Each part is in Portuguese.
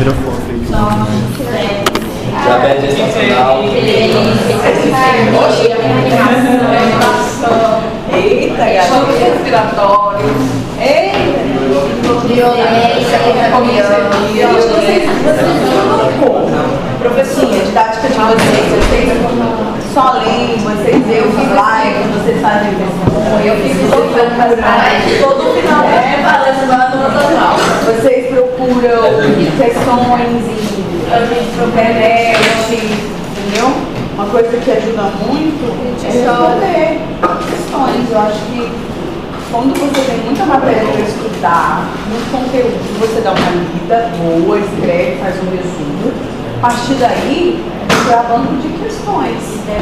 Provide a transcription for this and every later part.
Tira foto aí. Diabetes gestacional. Eita, garoto respiratório. Eita, violência, vocês professinha, didática de vocês só leem, vocês eu fiz live, vocês fazem eu fiz todo final vocês procuram questões em internet, entendeu? Uma coisa que ajuda muito é responder questões. Eu acho que quando você tem muita matéria para estudar, muito conteúdo, você dá uma lida boa, escreve, faz um resumo. A partir daí, você é banco de questões, né?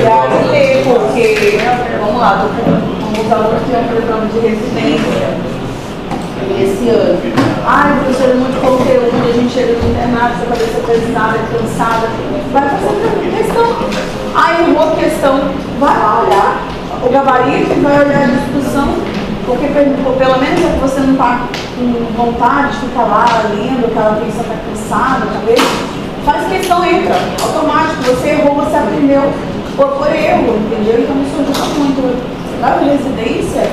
E aí ler, porque, vamos lá, estou com os alunos que vão fazer prova de residência esse ano. Ai, professor, é muito conteúdo, a gente chega no internato, sua cabeça pesada, cansada. Vai fazer questão. Aí errou a questão, vai lá olhar o gabarito e vai olhar a discussão, porque pelo menos é que você não está com vontade de ficar lá lendo, aquela atenção está cansada, talvez. Faz questão, entra, automático, você errou, você aprendeu por erro, entendeu? Então isso ajuda muito. Na residência,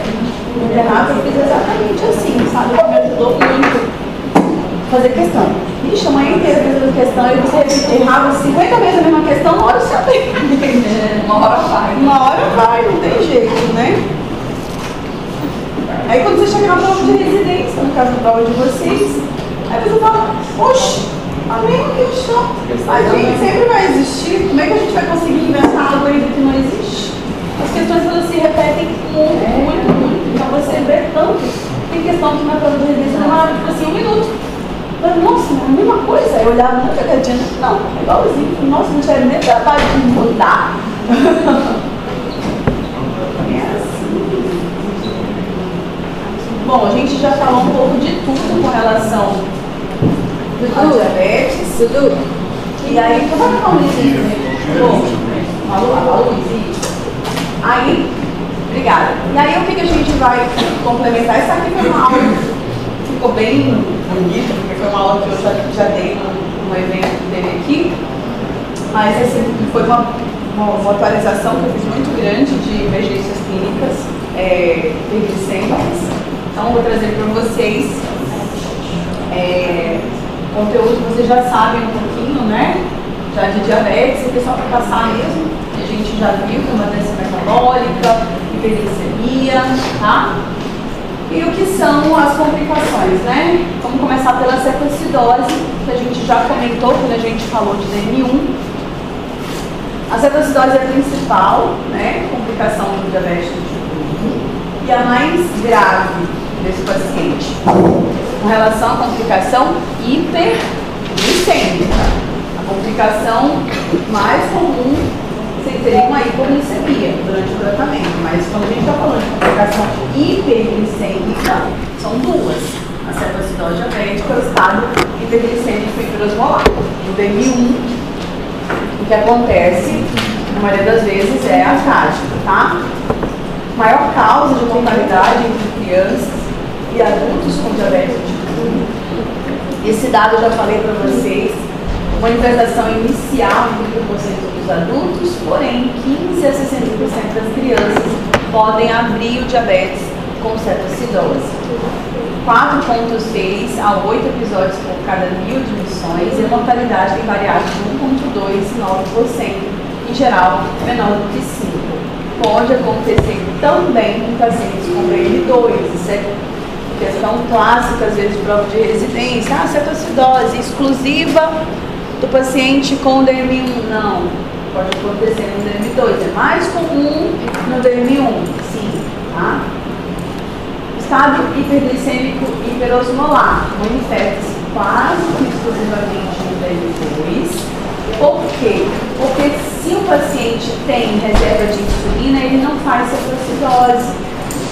no internato, eu fiz exatamente assim, sabe? Me ajudou muito fazer questão. Ixi, a manhã inteira fazendo questão e você errava 50 vezes a mesma questão, uma hora você aprende. Uma hora vai. Uma hora vai, não tem jeito, né? Aí quando você chegar na prova de residência, no caso da prova de vocês, aí você fala, oxe, a mesma questão. A gente sempre vai existir, como é que a gente vai conseguir inventar algo ainda que não existe? As questões elas se repetem muito. Então você vê tanto. Tem questão que na prova de residência demora tipo assim 1 minuto. Mas, nossa, é a mesma coisa. Eu olhava na pegadinha, não, é igualzinho. Nossa, não tinha nem trabalho de mudar. É assim. Bom, a gente já falou um pouco de tudo com relação à diabetes. Tudo. E aí, como é que é o Luizinho? Luizinho. Aí, obrigada. E aí, o que a gente vai complementar? Essa aqui foi uma aula que ficou bem bonita, porque foi uma aula que eu já dei num evento que teve aqui. Mas, assim, foi uma atualização que eu fiz muito grande de emergências clínicas hiperglicêmicas. Então, vou trazer para vocês conteúdo que vocês já sabem um pouquinho, né? Já de diabetes, e só para passar mesmo. A gente já viu que é uma doença metabólica, hiperglicemia, tá? E o que são as complicações, né? Vamos começar pela cetoacidose, que a gente já comentou quando a gente falou de DM1. A cetoacidose é a principal, né, complicação do diabetes do tipo 1 e a mais grave desse paciente, com relação à complicação hiperglicêmica. A complicação mais comum seria uma hipoglicemia durante o tratamento, mas quando a gente está falando de complicação hiperglicêmica, são duas. A cetoacidose diabética é o estado hiperglicêmico hiperosmolar. No DM1, o que acontece, na maioria das vezes, é a trágica, tá? A maior causa de mortalidade entre crianças e adultos com diabetes tipo 1. Esse dado eu já falei para vocês. Manifestação inicial em 30% dos adultos, porém 15 a 60% das crianças podem abrir o diabetes com cetoacidose. 4,6 a 8 episódios por cada 1000 admissões e a mortalidade tem variado de 1,2 e 9%, em geral menor do que 5%. Pode acontecer também com pacientes com DM2, isso é questão clássica, às vezes, de prova de residência. Cetoacidose exclusiva do paciente com DM1, não, pode acontecer no DM2, é mais comum no DM1, sim, tá? Estado hiperglicêmico hiperosmolar, manifesta-se quase que exclusivamente no DM2, por quê? Porque se o paciente tem reserva de insulina, ele não faz cetoacidose,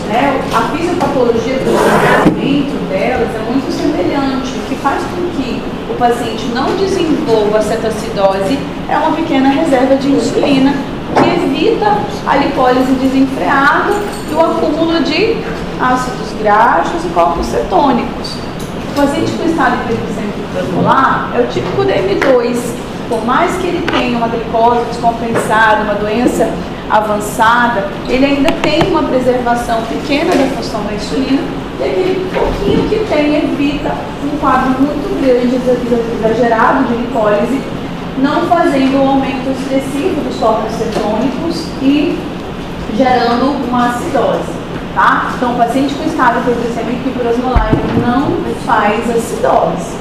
né? A fisiopatologia do desenvolvimento delas é muito semelhante. O que faz com que o paciente não desenvolva a cetoacidose é uma pequena reserva de insulina que evita a lipólise desenfreada e o acúmulo de ácidos graxos e corpos cetônicos. O paciente com estado hiperglicêmico hiperosmolar é o típico DM2. Por mais que ele tenha uma glicose descompensada, uma doença avançada, ele ainda tem uma preservação pequena da função da insulina, e aquele pouquinho que tem evita um quadro muito grande, exagerado de glicólise, não fazendo um aumento excessivo dos corpos cetônicos e gerando uma acidose. Tá? Então, o paciente com estado hiperglicêmico hiperosmolar não faz acidose.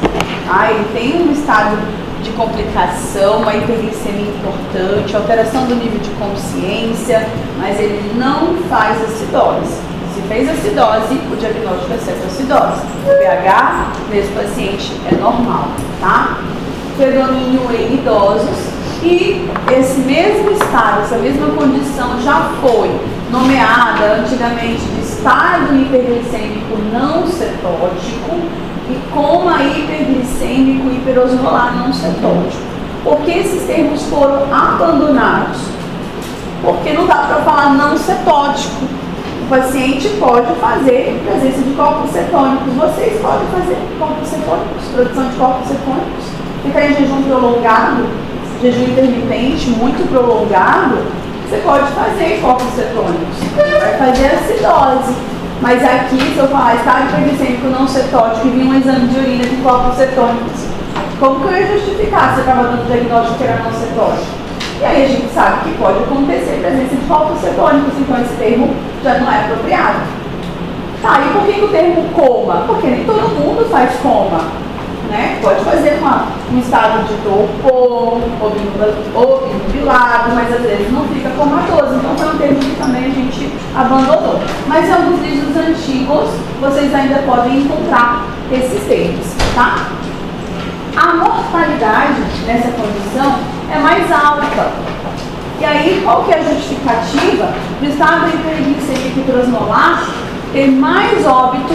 Tá? Ele tem um estado de complicação, uma hiperglicemia importante, alteração do nível de consciência, mas ele não faz acidose. Se fez acidose, o diagnóstico é cetoacidose. O pH desse paciente é normal, tá? Predomínio em idosos, e esse mesmo estado, essa mesma condição já foi nomeada antigamente de estado hiperglicêmico não cetótico e coma hiperglicêmico hiperosmolar não cetótico. Por que esses termos foram abandonados? Porque não dá para falar não cetótico. O paciente pode fazer presença de corpos cetônicos. Vocês podem fazer corpos cetônicos, produção de corpos cetônicos. Fica em jejum prolongado, jejum intermitente muito prolongado, você pode fazer corpos cetônicos. Vai fazer acidose. Mas aqui, se eu falar estado hiperglicêmico não cetótico e vir um exame de urina de corpos cetônicos, como que eu ia justificar se eu estava dando diagnóstico que era não cetótico? E aí a gente sabe que pode acontecer presença de corpos cetônicos, então esse termo já não é apropriado. Tá, e por que o termo coma? Porque nem todo mundo faz coma. Né? Pode fazer um estado de torpor, obnubilado, mas às vezes não fica comatoso. Então foi um termo que também a gente abandonou. Mas em alguns livros antigos, vocês ainda podem encontrar esses termos, tá? A mortalidade nessa condição é mais alta. E aí, qual que é a justificativa do estado hiperglicêmico hiperosmolar ter mais óbito,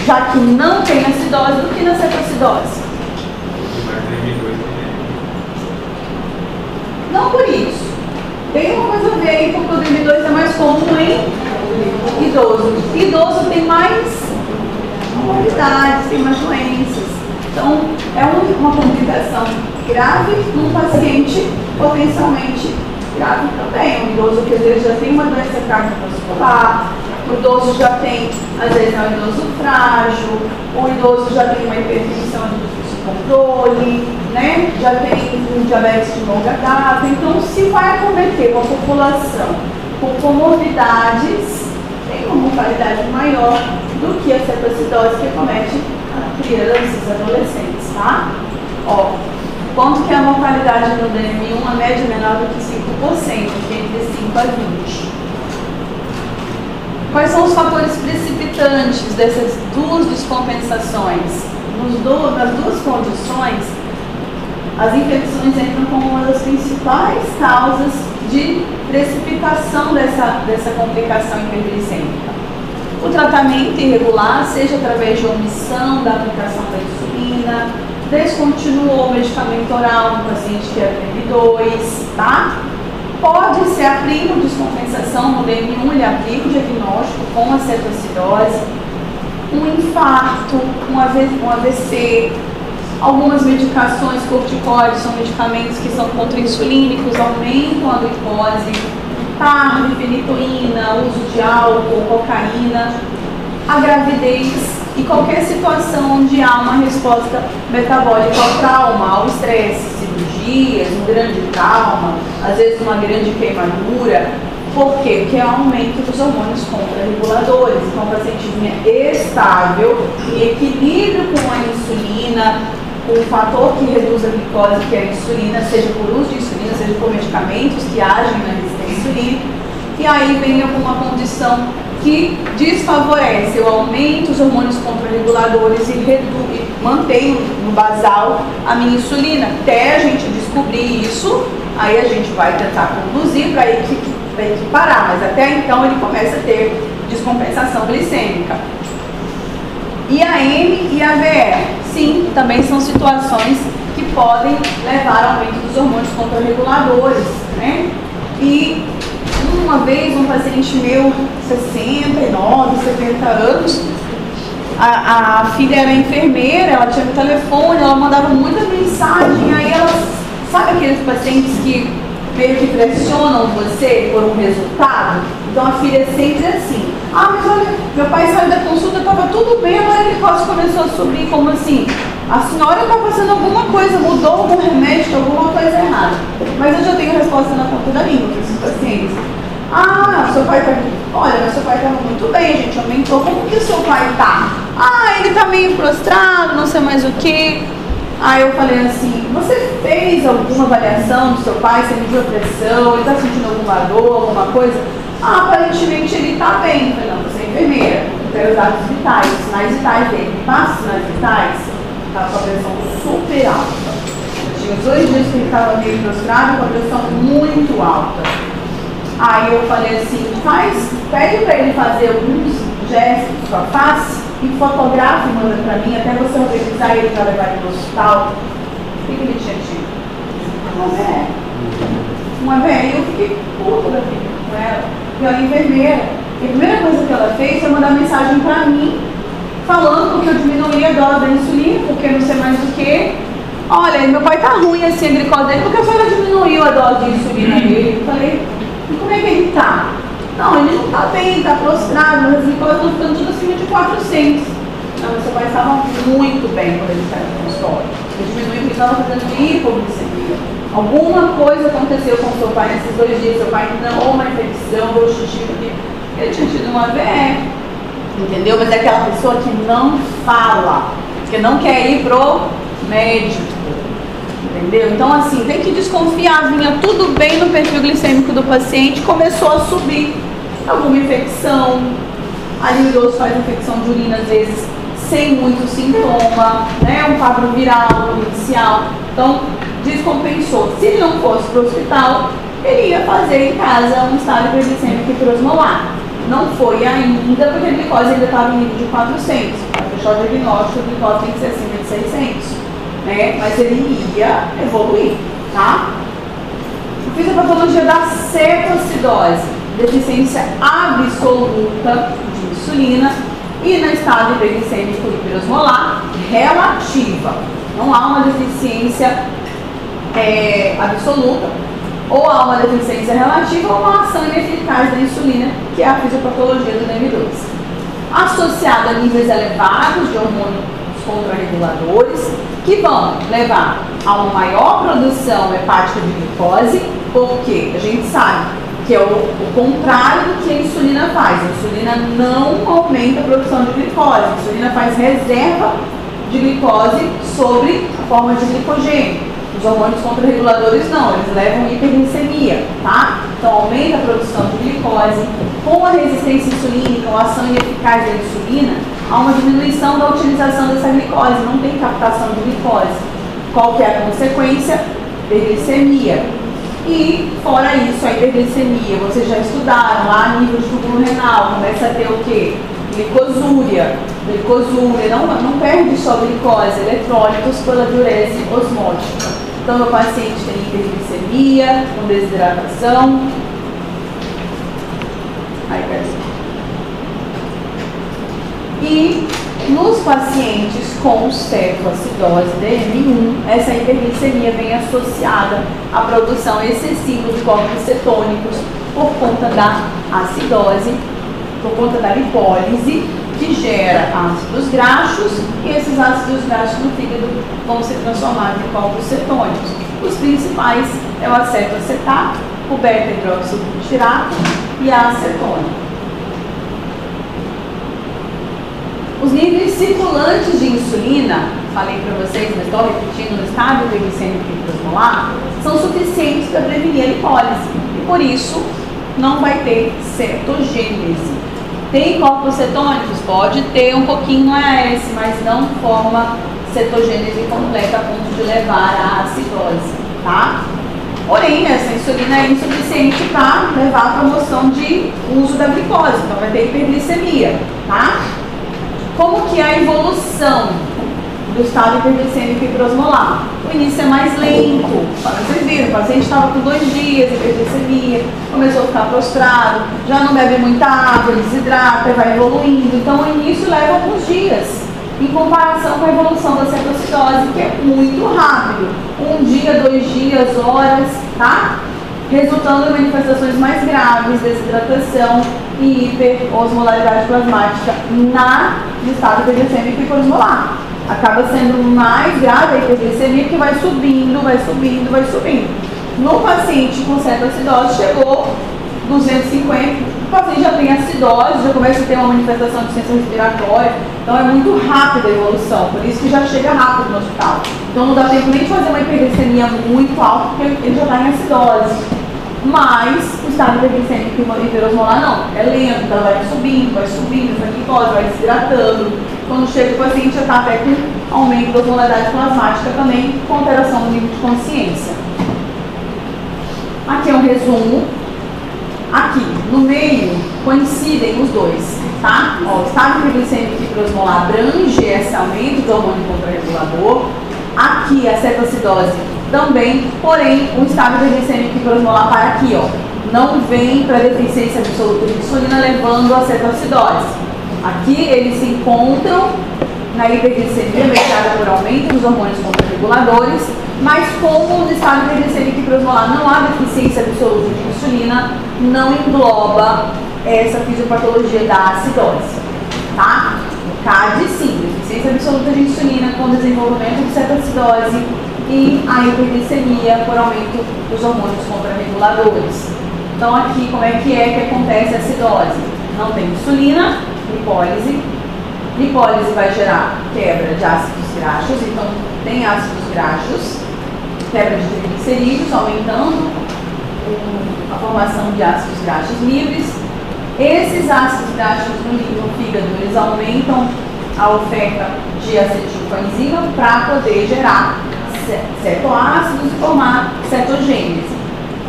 já que não tem acidose, do que na cetoacidose? Não por isso. Tem uma coisa a ver aí, porque o DM2 é mais comum em idoso. Idoso tem mais comorbidades, tem mais doenças. Então, é uma complicação grave num paciente potencialmente grave também. Um idoso que às vezes já tem uma doença cardiovascular, o idoso já tem, às vezes, um idoso frágil, o idoso já tem uma hipertensão de difícil controle, né? Já tem um diabetes de longa data. Então, se vai acometer uma população com comorbidades, tem uma mortalidade maior do que a cetoacidose que acomete crianças, adolescentes, tá? Ó, quanto que é a mortalidade no DM1, a média menor do que 5%, que é entre 5 a 20%. Quais são os fatores precipitantes dessas duas descompensações? Nas duas condições, as infecções entram como uma das principais causas de precipitação dessa complicação hiperglicêmica. O tratamento irregular, seja através de omissão da aplicação da insulina, descontinuou o medicamento oral no paciente que é DM2, tá? Pode ser a prima descompensação no DM1, ele aplica o diagnóstico com a cetoacidose, um infarto, um AVC, algumas medicações corticoides são medicamentos que são contrainsulínicos, aumentam a glicose, TARV, fenitoína, uso de álcool, cocaína, a gravidez e qualquer situação onde há uma resposta metabólica ao trauma, ao estresse, cirurgias, um grande trauma, às vezes uma grande queimadura. Por quê? Porque é o aumento dos hormônios contrarreguladores. Então, o paciente vinha estável, em equilíbrio com a insulina, com o fator que reduz a glicose, que é a insulina, seja por uso de insulina, seja por medicamentos que agem na resistência insulínica. E aí vem alguma condição que desfavorece o aumento dos hormônios contrarreguladores e mantém no basal a minha insulina. Até a gente descobrir isso, aí a gente vai tentar conduzir para equiparar, mas até então ele começa a ter descompensação glicêmica. E a M e a VR, sim, também são situações que podem levar ao aumento dos hormônios contrarreguladores, né? E uma vez um paciente meu, 69, 70 anos, a filha era enfermeira, ela tinha um telefone, ela mandava muita mensagem, aí ela, sabe aqueles pacientes que meio que pressionam você por um resultado? Então a filha sempre assim, mas olha, meu pai saiu da consulta, estava tudo bem, agora ele quase começou a subir, como assim? A senhora está fazendo alguma coisa, mudou algum remédio, alguma coisa errada. Mas eu já tenho a resposta na ponta da língua para esses pacientes. Seu pai tá... Olha, mas seu pai estava muito bem, a gente aumentou. Como que o seu pai tá? Ele está meio prostrado, não sei mais o que. Aí eu falei assim, você fez alguma avaliação do seu pai? Você mediu a pressão? Ele está sentindo alguma dor, alguma coisa? Aparentemente ele está bem. Eu falei, não, você é enfermeira. Eu quero os dados vitais, os sinais vitais dele. Me passa os sinais vitais. Estava com a pressão super alta. Tinha os 2 dias que ele estava meio prostrado com a pressão muito alta. Aí eu falei assim, pede para ele fazer alguns gestos com a face e fotografa e manda para mim, até você organizar ele para levar ele para o hospital. O que ele tinha tido? Uma véia. Eu fiquei puta da vida com ela. E ela é enfermeira. E a primeira coisa que ela fez foi mandar mensagem para mim, falando que eu diminuía a dose da insulina, porque não sei mais o que. Olha, meu pai tá ruim assim, a glicose dele, porque a senhora diminuiu a dose de insulina dele. Eu falei, e como é que ele tá? Não, ele não tá bem, tá prostrado, mas as glicoses estão ficando tudo acima de 400. Não, meu pai estava muito bem quando ele saiu do consultório. Eu diminui porque estava fazendo hipoglicemia. Alguma coisa aconteceu com o seu pai nesses 2 dias. Seu pai não, uma infecção, deu xixi, porque ele tinha tido uma AVE. Entendeu? Mas é aquela pessoa que não fala, que não quer ir pro médico. Entendeu? Então, assim, tem que desconfiar. Vinha tudo bem no perfil glicêmico do paciente, começou a subir alguma infecção. Ali o idoso faz infecção de urina, às vezes, sem muito sintoma, né? Um quadro viral inicial. Então, descompensou. Se ele não fosse para o hospital, ele ia fazer em casa um estado hiperglicêmico hiperosmolar. Não foi ainda, porque a glicose ainda estava em nível de 400. Para fechar o diagnóstico, a glicose tem que ser acima de 600. Né? Mas ele ia evoluir, tá? Eu fiz a patologia da cetoacidose, deficiência absoluta de insulina, e no estado hiperglicêmico hiperosmolar relativa. Não há uma deficiência absoluta, ou há uma deficiência relativa ou uma ação ineficaz da insulina, que é a fisiopatologia do DM2. Associada a níveis elevados de hormônios contrarreguladores, que vão levar a uma maior produção hepática de glicose, porque a gente sabe que é o contrário do que a insulina faz. A insulina não aumenta a produção de glicose, a insulina faz reserva de glicose sobre a forma de glicogênio. Os hormônios contrarreguladores não, eles levam hiperglicemia, tá? Então aumenta a produção de glicose. Com a resistência insulínica, ou a ação ineficaz da insulina, há uma diminuição da utilização dessa glicose, não tem captação de glicose. Qual que é a consequência? Hiperglicemia. E, fora isso, a hiperglicemia, vocês já estudaram lá, nível de túbulo renal, começa a ter o quê? Glicosúria. Glicosúria, não perde só glicose, eletrólitos pela diurese osmótica. Então, o paciente tem hiperglicemia, com desidratação. E nos pacientes com cetoacidose DM1, essa hiperglicemia vem associada à produção excessiva de corpos cetônicos por conta da acidose, por conta da lipólise, que gera ácidos graxos, e esses ácidos graxos no fígado vão ser transformados em corpos cetônicos. Os principais é o acetoacetato, o beta-hidroxibutirato e a acetona. Os níveis circulantes de insulina, falei para vocês, mas estou repetindo, no estado hiperglicêmico hiperosmolar, são suficientes para prevenir a lipólise, e por isso não vai ter cetogênese. Tem corpos cetônicos? Pode ter um pouquinho no AS, mas não forma cetogênese completa a ponto de levar à acidose, tá? Porém, essa insulina é insuficiente para levar à promoção de uso da glicose, então vai ter hiperglicemia, tá? Como que é a evolução do estado hiperglicêmico hiperosmolar. O início é mais lento. Vocês viram, o paciente estava com 2 dias de hiperglicemia, começou a ficar prostrado, já não bebe muita água, desidrata, vai evoluindo. Então o início leva alguns dias, em comparação com a evolução da cetoacidose, que é muito rápido. 1 dia, 2 dias, horas, tá? Resultando em manifestações mais graves, desidratação e hiperosmolaridade plasmática no estado hiperglicêmico hiperosmolar. Acaba sendo mais grave a hiperglicemia, que vai subindo, vai subindo, vai subindo. No paciente com cetoacidose chegou 250, o paciente já tem acidose, já começa a ter uma manifestação de insuficiência respiratória, então é muito rápida a evolução, por isso que já chega rápido no hospital. Então não dá tempo nem de fazer uma hiperglicemia muito alta, porque ele já está em acidose. Mas o estado hiperglicêmico hiperosmolar não, é lento, ela vai subindo, essa glicose vai desidratando. Quando chega o paciente já está até com aumento da osmolaridade plasmática também, com alteração do nível de consciência. Aqui é um resumo. Aqui, no meio, coincidem os dois, tá? Ó, o estado hiperglicêmico hiperosmolar abrange esse aumento do hormônio contrarregulador. Aqui, a cetoacidose também, porém, o estado hiperglicêmico hiperosmolar para aqui, ó, não vem para a deficiência absoluta de insulina, levando a cetoacidose. Aqui, eles se encontram na hiperglicemia mediada por aumento dos hormônios contrarreguladores, mas como no estado hiperglicêmico hiperosmolar não há deficiência absoluta de insulina, não engloba essa fisiopatologia da acidose, tá? No CAD, sim, deficiência absoluta de insulina com desenvolvimento de cetoacidose e a hiperglicemia por aumento dos hormônios contrarreguladores. Então aqui, como é que acontece a acidose? Não tem insulina, lipólise. Lipólise vai gerar quebra de ácidos graxos, então tem ácidos graxos, quebra de triglicerídeos, aumentando a formação de ácidos graxos livres. Esses ácidos graxos no fígado, eles aumentam a oferta de acetilcoenzima para poder gerar cetoácidos e formar cetogênese.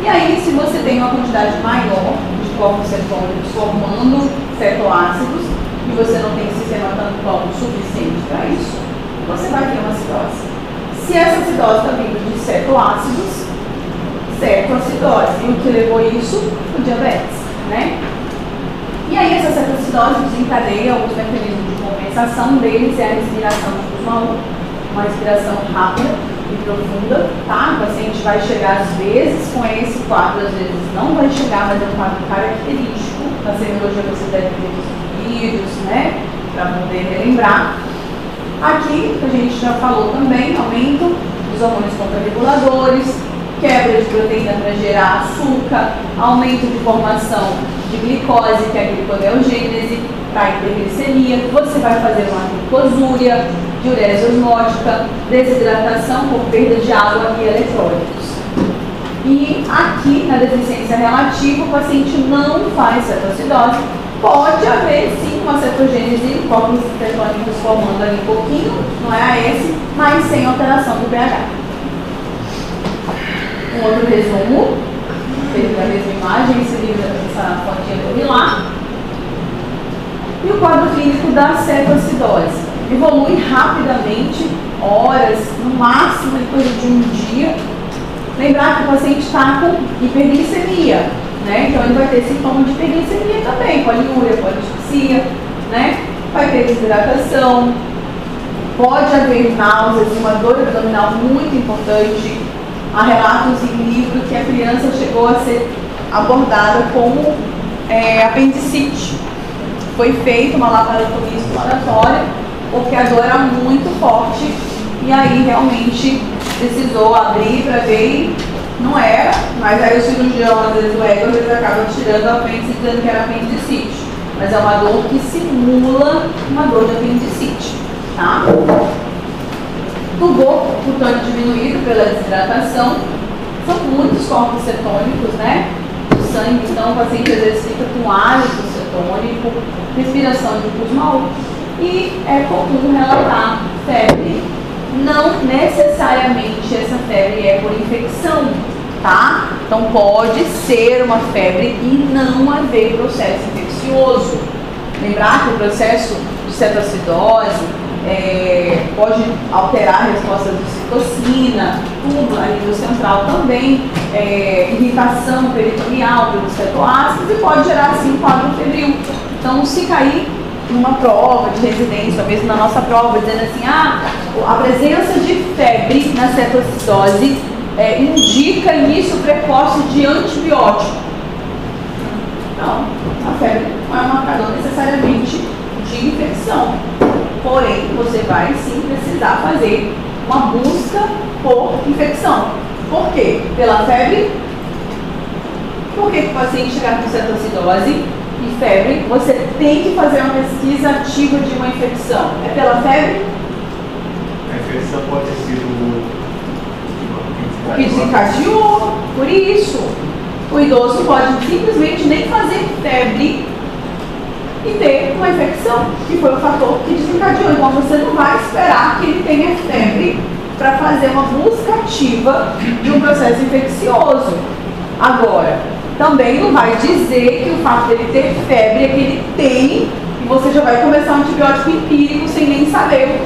E aí, se você tem uma quantidade maior de corpos cetônicos formando cetoácidos e você não tem sistema tampão suficiente para isso, você vai ter uma acidose. Se essa acidose está vindo de cetoácidos, cetoacidose. E o que levou isso? O diabetes, né? E aí essa cetoacidose desencadeia alguns mecanismos de compensação, deles é a respiração de Kussmaul, uma respiração rápida e profunda, tá? O paciente vai chegar às vezes com esse quadro, às vezes não vai chegar, mas é um quadro característico. Na semiologia você deve ver os vídeos, né? Para poder relembrar. Aqui, a gente já falou também, aumento dos hormônios contrarreguladores, quebra de proteína para gerar açúcar, aumento de formação de glicose, que é a gliconeogênese, para hiperglicemia. Você vai fazer uma glicosúria, diurese osmótica, desidratação por perda de água e eletrólitos. E aqui, na deficiência relativa, o paciente não faz cetoacidose. Pode haver sim uma cetogênese, corpos cetônicos formando ali um pouquinho, não é a esse, mas sem alteração do pH. Um outro resumo, feito da mesma imagem, esse livro, essa fotinha do Milá. E o quadro clínico da cetoacidose. Evolui rapidamente, horas, no máximo depois de um dia. Lembrar que o paciente está com hiperglicemia, né? Então ele vai ter sintomas de hiperglicemia também, poliúria, polispsia, né? Vai ter desidratação, pode haver náuseas, uma dor abdominal muito importante. Há relatos em livro que a criança chegou a ser abordada como apendicite. Foi feita uma laparotomia exploratória porque a dor era muito forte e aí realmente precisou abrir para ver e não era, mas aí o cirurgião, às vezes o ego, às vezes acaba tirando a apêndice dizendo que era apendicite, mas é uma dor que simula uma dor de apendicite, tá? Tubor cutâneo diminuído pela desidratação, são muitos corpos cetônicos, né? O sangue, então o paciente às vezes fica com hálito cetônico, respiração de Kussmaul e é comum relatar febre. Não necessariamente essa febre é por infecção, tá? Então pode ser uma febre e não haver processo infeccioso. Lembrar que o processo de cetoacidose pode alterar a resposta de citocina, tudo a nível central também, irritação peritoneal pelos cetoácidos e pode gerar assim um quadro febril. Então, se cair numa prova de residência, ou mesmo na nossa prova, dizendo assim, a presença de febre na cetoacidose indica início precoce de antibiótico. Não, a febre não é um marcador necessariamente de infecção. Porém, você vai sim precisar fazer uma busca por infecção. Por quê? Pela febre? Por que o paciente chegar com cetoacidose e febre, você tem que fazer uma pesquisa ativa de uma infecção? É pela febre? A infecção pode ter sido o que desencadeou. Por isso, o idoso pode simplesmente nem fazer febre e ter uma infecção, que foi o fator que desencadeou. Então você não vai esperar que ele tenha febre para fazer uma busca ativa de um processo infeccioso. Agora, também não vai dizer que o fato dele ter febre é que ele tem e você já vai começar um antibiótico empírico sem nem saber,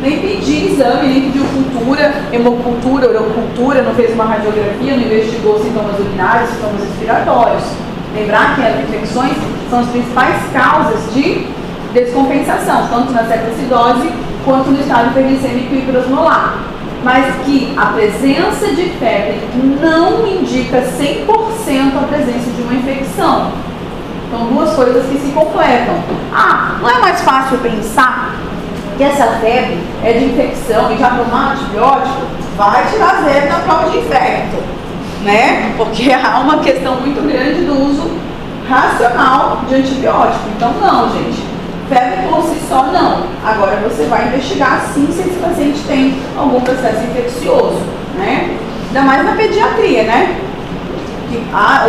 nem pedir exame, nem pediu cultura, hemocultura, urocultura, não fez uma radiografia, não investigou sintomas urinários, sintomas respiratórios. Lembrar que as infecções são as principais causas de descompensação, tanto na cetoacidose quanto no estado hiperglicêmico e hiperosmolar. Mas que a presença de febre não indica 100% a presença de uma infecção. Então, duas coisas que se completam. Não é mais fácil pensar que essa febre é de infecção e já tomar antibiótico vai tirar zero na prova de infecto, né? Porque há uma questão muito grande do uso racional de antibiótico. Então, não, gente. Febre por si só, não. Agora, você vai investigar, sim, se esse paciente tem algum processo infeccioso, né? Ainda mais na pediatria, né?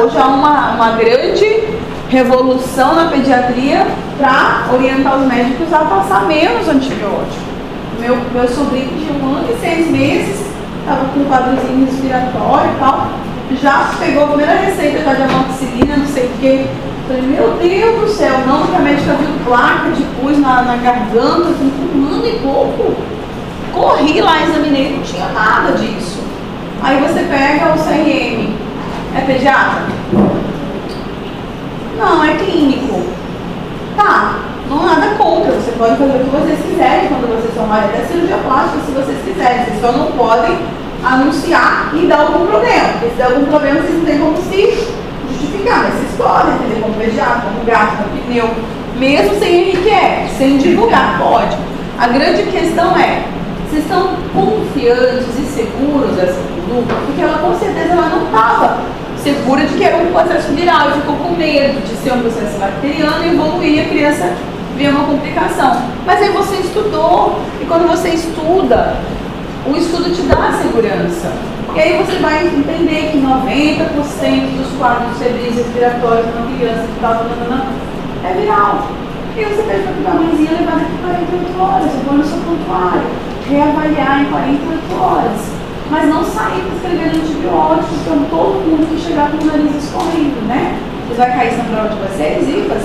Hoje há uma grande revolução na pediatria para orientar os médicos a passar menos antibiótico. Meu sobrinho de 1 ano e 6 meses, estava com um quadrozinho respiratório e tal, já pegou a primeira receita já de amoxicilina, não sei o quê. Falei, meu Deus do céu, não, que a médica viu placa de pus na garganta, com 1 ano e pouco. Corri lá, examinei, não tinha nada disso. Aí você pega o CRM, é pediatra? Não, é clínico. Tá, não há nada contra, você pode fazer o que vocês quiserem quando vocês tomarem até cirurgia plástica, se vocês quiserem, vocês só não podem anunciar e dar algum problema, porque se der algum problema vocês não têm como se justificar, mas vocês podem, entender, como pediatra, como gato, como pneu, mesmo sem RQE, sem divulgar, pode. A grande questão é, vocês estão confiantes e seguros dessa conduta, porque ela com certeza ela não estava segura de que era um processo viral e ficou com medo de ser um processo bacteriano e evoluir e a criança via uma complicação. Mas aí você estudou, e quando você estuda, o estudo te dá segurança. E aí você vai entender que 90% dos quadros febris respiratórios de uma criança que está é viral. E você pede para a mãezinha levar daqui 48 horas, você põe no seu prontuário, reavaliar em 48 horas. Mas não sair prescrevendo antibióticos, então todo mundo que chegar com o nariz escorrendo, né? Você vai cair isso na prova de vocês, IFAS?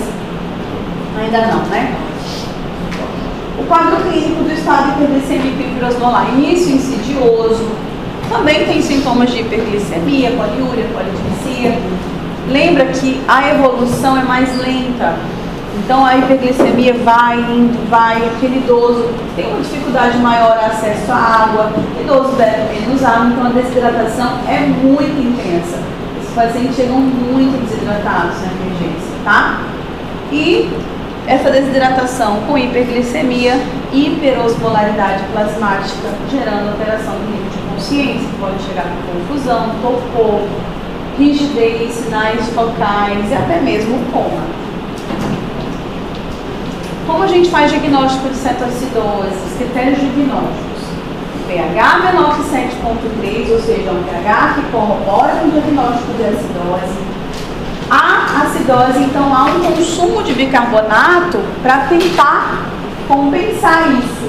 Ainda não, né? O quadro clínico do estado hiperglicêmico e hiperosmolar, início insidioso, também tem sintomas de hiperglicemia, poliúria, polidipsia. Lembra que a evolução é mais lenta. Então a hiperglicemia vai indo, vai, aquele idoso tem uma dificuldade maior de acesso à água, o idoso bebe menos água, então a desidratação é muito intensa. Os pacientes chegam muito desidratados na emergência, tá? E essa desidratação com hiperglicemia, hiperosmolaridade plasmática, gerando alteração do nível de consciência, que pode chegar com confusão, torpor, rigidez, sinais focais e até mesmo coma. Como a gente faz diagnóstico de cetoacidose? Os critérios diagnósticos. pH menor que 7,3, ou seja, um pH que corrobora com o diagnóstico de acidose. A acidose, então, há um consumo de bicarbonato para tentar compensar isso.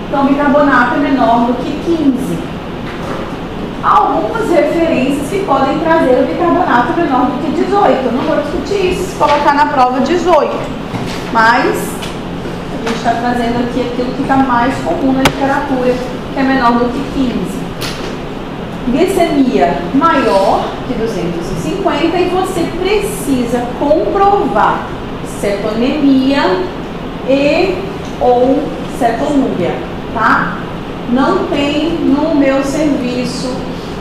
Então, o bicarbonato é menor do que 15. Há algumas referências que podem trazer o bicarbonato menor do que 18. Eu não vou discutir isso, se colocar na prova 18. Mas A gente está trazendo aqui aquilo que está mais comum na literatura, que é menor do que 15. Glicemia maior que 250 e você precisa comprovar cetonemia e ou cetonúria, tá? Não tem no meu serviço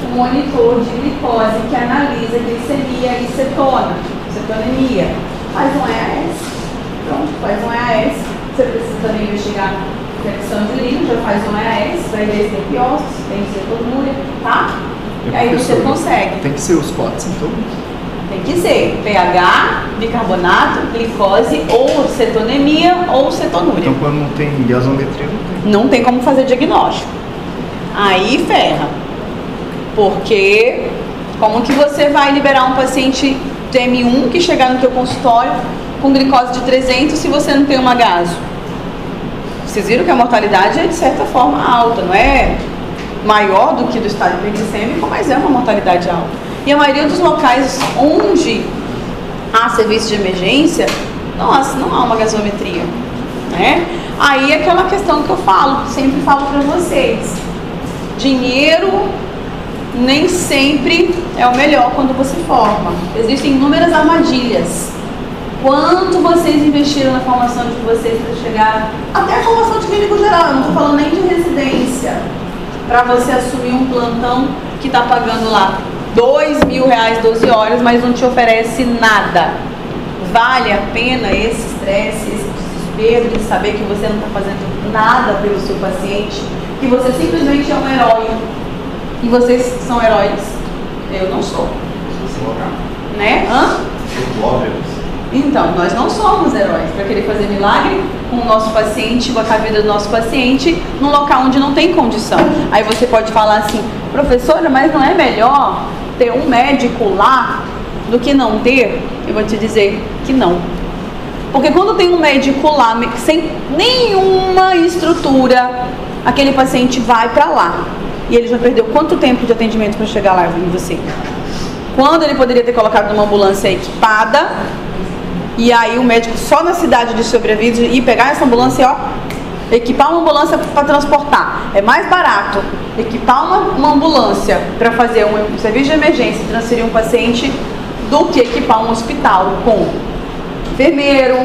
um monitor de glicose que analisa glicemia e cetonemia. Faz um EAS, pronto, faz um EAS. Você precisa também investigar infecção de urina, já faz um EAS, vai ver se tem piose, se tem cetonúria, tá? E aí você consegue. Tem que ser os potes, então? Tem que ser pH, bicarbonato, glicose, ou cetonemia ou cetonúria. Então quando não tem gasometria, não tem. Não tem como fazer diagnóstico. Aí ferra. Porque como que você vai liberar um paciente de M1 que chegar no teu consultório com glicose de 300 se você não tem uma gaso? Vocês viram que a mortalidade é de certa forma alta, não é maior do que do estágio hiperglicêmico, mas é uma mortalidade alta. E a maioria dos locais onde há serviço de emergência, nossa, não há uma gasometria, né? Aí é aquela questão que eu falo, sempre falo para vocês. Dinheiro nem sempre é o melhor quando você forma. Existem inúmeras armadilhas. Quanto vocês investiram na formação de vocês para chegar até a formação de clínico geral, eu não estou falando nem de residência, para você assumir um plantão que está pagando lá R$2.000, 12 horas, mas não te oferece nada. Vale a pena esse estresse, esse desespero de saber que você não está fazendo nada pelo seu paciente, que você simplesmente é um herói. E vocês são heróis? Eu não sou. Né? Hã? Então, nós não somos heróis para querer fazer milagre com o nosso paciente, com a vida do nosso paciente, num local onde não tem condição. Aí você pode falar assim, professora, mas não é melhor ter um médico lá do que não ter? Eu vou te dizer que não. Porque quando tem um médico lá sem nenhuma estrutura, aquele paciente vai para lá. E ele já perdeu quanto tempo de atendimento para chegar lá em você? Quando ele poderia ter colocado numa ambulância equipada, e aí o médico só na cidade de sobreaviso e pegar essa ambulância, ó, equipar uma ambulância para transportar. É mais barato equipar uma ambulância para fazer um serviço de emergência e transferir um paciente do que equipar um hospital com enfermeiro,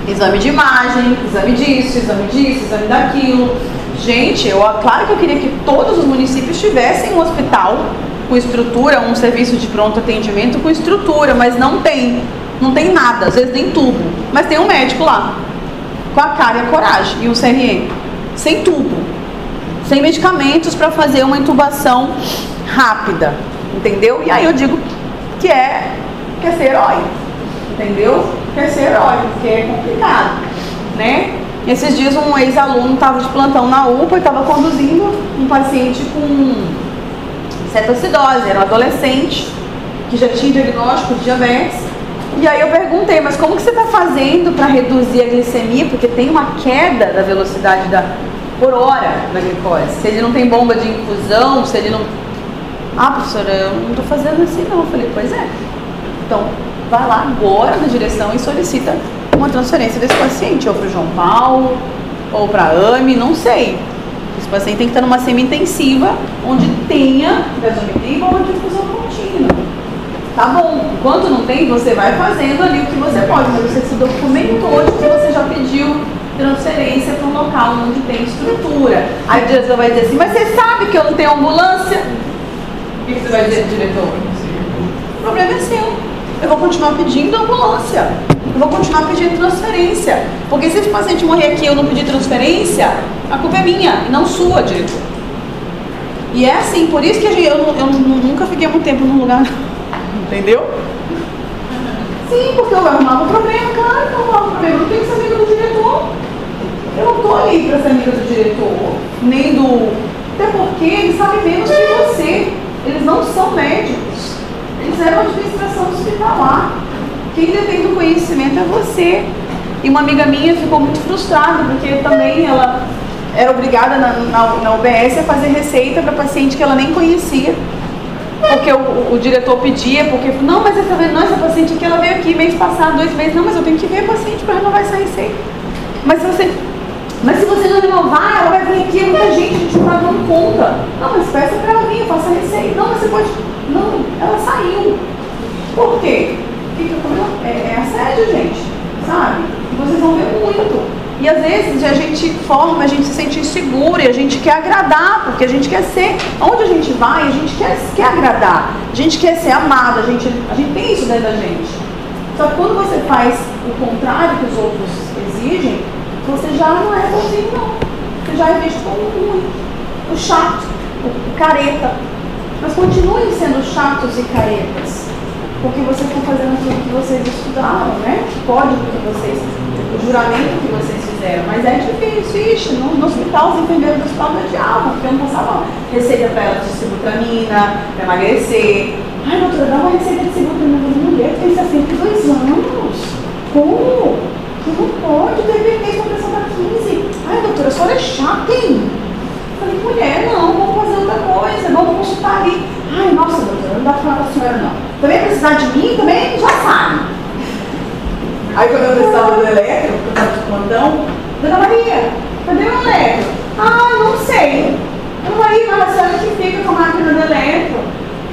exame de imagem, exame disso, exame daquilo. Gente, claro que eu queria que todos os municípios tivessem um hospital com estrutura, um serviço de pronto atendimento com estrutura, mas não tem. Não tem nada, às vezes nem tubo. Mas tem um médico lá, com a cara e a coragem, e um CRM, sem tubo, sem medicamentos para fazer uma intubação rápida, entendeu? E aí eu digo que quer ser herói, entendeu? Quer ser herói, porque é complicado, né? Esses dias um ex-aluno estava de plantão na UPA e estava conduzindo um paciente com cetoacidose, era um adolescente que já tinha diagnóstico de diabetes. E aí eu perguntei, mas como que você está fazendo para reduzir a glicemia? Porque tem uma queda da velocidade por hora da glicose. Se ele não tem bomba de infusão, se ele não... Ah, professora, eu não estou fazendo assim não. Eu falei, pois é. Então, vai lá agora na direção e solicita uma transferência desse paciente, ou para o João Paulo, ou para a AME, não sei. Esse paciente tem que estar numa semi-intensiva, onde tenha gasometria e bomba de infusão contínua. Tá bom, enquanto não tem, você vai fazendo ali o que você pode, mas você se documentou de que você já pediu transferência para um local onde tem estrutura. Aí o diretor vai dizer assim, mas você sabe que eu não tenho ambulância? O que você vai dizer, diretor? O problema é seu. Eu vou continuar pedindo ambulância. Eu vou continuar pedindo transferência. Porque se esse paciente morrer aqui e eu não pedir transferência, a culpa é minha e não sua, diretor. E é assim, por isso que eu nunca fiquei muito tempo num lugar... Entendeu? Sim, porque eu arrumava um problema, claro que eu arrumava um problema. Eu não tenho que ser amiga do diretor. Eu não estou ali para ser amiga do diretor, nem do... Até porque eles sabem menos que você. Eles não são médicos. Eles eram administração hospitalar. Quem detém do conhecimento é você. E uma amiga minha ficou muito frustrada, porque também ela era obrigada na UBS a fazer receita para paciente que ela nem conhecia. Porque o diretor pedia, porque não, mas essa paciente aqui, ela veio aqui mês passado, 2 meses, não, mas eu tenho que ver a paciente para renovar essa receita. Mas se você não renovar, ela vai vir aqui, é muita gente, a gente não está dando conta. Não, mas peça para ela vir, faça a receita. Não, mas você pode... Não, ela saiu. Por quê? É assédio, gente, sabe? E vocês vão ver muito. E às vezes a gente forma, a gente se sente insegura e a gente quer agradar, porque a gente quer ser, onde a gente vai, a gente quer agradar, a gente quer ser amado, a gente tem isso dentro da gente. Só que quando você faz o contrário que os outros exigem, você já não é bonzinho, não. Você já é visto como ruim, o chato, o careta. Mas continuem sendo chatos e caretas, porque vocês estão fazendo aquilo que vocês estudaram, né? O código que vocês, o juramento que vocês fizeram. Mas é difícil, no hospital, os enfermeiros do hospital me odiavam, porque eu não passava receita para ela de sibutramina, para emagrecer. Ai, doutora, dá uma receita de sibutramina de mulher que tem 62 anos. Como? Você não pode, de repente a pressão está 15. Ai, doutora, a senhora é chata, hein? Eu falei, mulher, não, vamos fazer outra coisa, vamos consultar ali. Ai, nossa, doutora, não dá para falar com a senhora, não. Também precisar de mim, também já sabe. Aí quando eu precisava do eletro, eu estava de plantão, Dona Maria, cadê o eletro? Ah, não sei. Dona Maria, mas a senhora que fica com a máquina do eletro?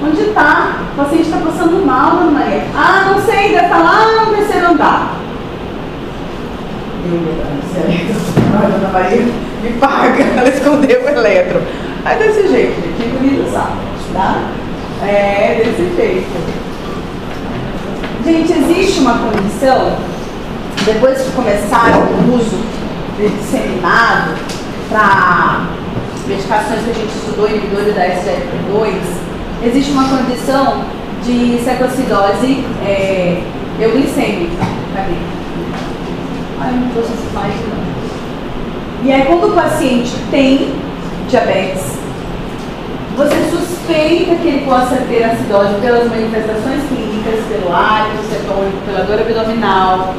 Onde está? O paciente está passando mal, Dona Maria. Ah, não sei, deve estar lá no terceiro andar. Ai, Dona Maria, me paga, ela escondeu o eletro. Aí desse jeito, gente, bonito, sabe? Tá? É, desse jeito. Gente, existe uma condição, depois que começaram o uso disseminado para medicações que a gente estudou, inibidores da SGLT2, existe uma condição de cetoacidose euglicêmica. Cadê? Ai, não trouxe essa slide não. E aí, quando o paciente tem diabetes, você suspeita que ele possa ter acidose pelas manifestações clínicas, pelo hálito cetônico, pela dor abdominal,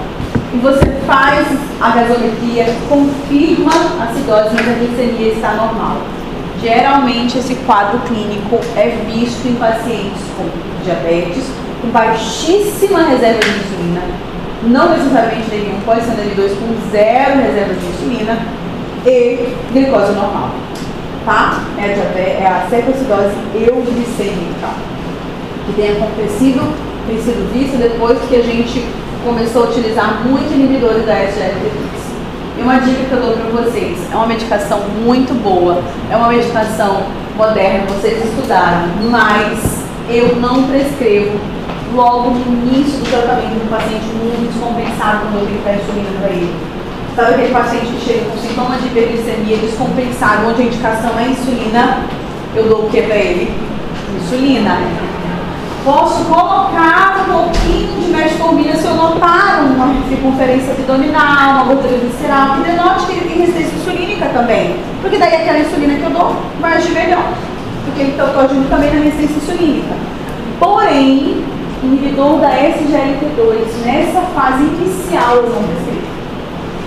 e você faz a gasometria, confirma a acidose, mas a glicemia está normal. Geralmente, esse quadro clínico é visto em pacientes com diabetes, com baixíssima reserva de insulina, não necessariamente nenhum, pode ser NL2 com 0 reserva de insulina e glicose normal. Tá? É a cetoacidose euglicêmica, que tem sido vista depois que a gente começou a utilizar muito inibidores da SGLT2. E uma dica que eu dou para vocês, é uma medicação muito boa, é uma medicação moderna, vocês estudaram, mas eu não prescrevo logo no início do tratamento do paciente muito descompensado quando eu tenho que dar insulina para ele. Sabe aquele paciente que chega com sintomas de hiperglicemia descompensado, onde a indicação é insulina, eu dou o que para ele? Insulina. Posso colocar um pouquinho de metformina se eu notar uma circunferência abdominal, uma gordura visceral, que denote que ele tem resistência insulínica também. Porque daí aquela insulina que eu dou vai agir melhor, porque ele está agindo também na resistência insulínica. Porém, inibidor da SGLT2, nessa fase inicial eu não prescrevo.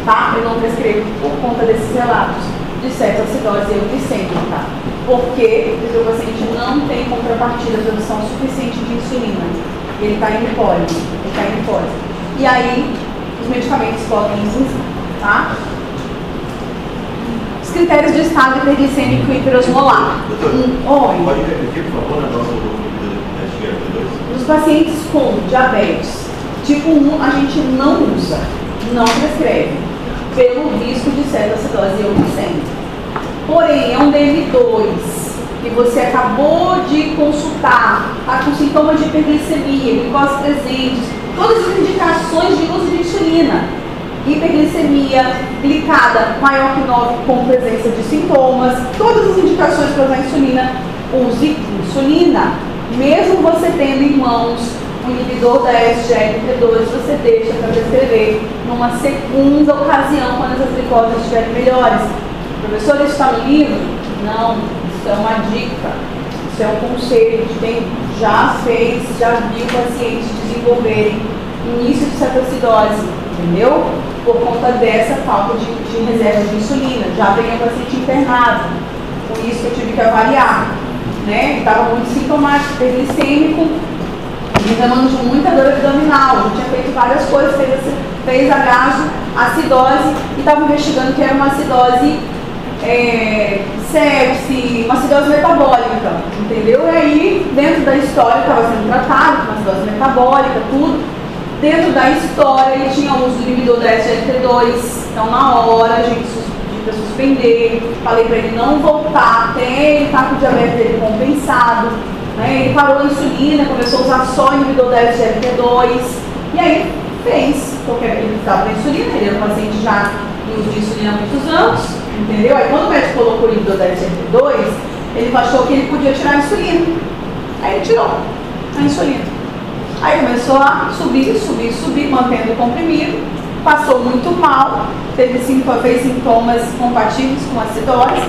Tá? Eu não prescrevo por conta desses relatos de cetoacidose euglicêmica. Porque o paciente não tem contrapartida de produção suficiente de insulina. Ele está em hipólise. E aí, os medicamentos podem induzir, tá? Os critérios de estado hiperglicêmico e hiperosmolar. Pode repetir, por favor, na nossa da SGLT2? Os pacientes com diabetes tipo 1, a gente não usa, não prescreve, pelo risco de cetoacidose euglicêmica. Porém, é um DL2 que você acabou de consultar, está com sintomas de hiperglicemia, glicose presentes, todas as indicações de uso de insulina, hiperglicemia, glicada maior que 9 com presença de sintomas, todas as indicações para usar insulina, use insulina. Mesmo você tendo em mãos o inibidor da SGLT2, você deixa para prescrever numa segunda ocasião, quando essas glicoses estiverem melhores. Professor, isso está no livro? Não, isso é uma dica, isso é um conselho de quem já viu pacientes desenvolverem início de cetoacidose, entendeu? Por conta dessa falta de reserva de insulina. Já vem o paciente internado, com isso eu tive que avaliar, né? Ele estava muito sintomático, hiperglicêmico, reclamando de muita dor abdominal, tinha feito várias coisas, fez a gasoacidose e estava investigando que era uma acidose sepse, uma acidose metabólica, entendeu? E aí, dentro da história, estava sendo tratado com uma acidose metabólica, tudo. Dentro da história, ele tinha uso do inibidor da SGLT2, então na hora a gente para suspender, falei para ele não voltar até ele estar com o diabetes dele compensado, né? Ele parou a insulina, começou a usar só o inibidor da SGLT2 e aí fez, porque ele estava na insulina, ele era um paciente já em uso de insulina há muitos anos, entendeu? Aí quando o médico colocou o inibidor da SGLT2, ele achou que ele podia tirar a insulina, aí ele tirou a insulina. Aí começou a subir, mantendo o comprimido, passou muito mal, fez sintomas compatíveis com acidose,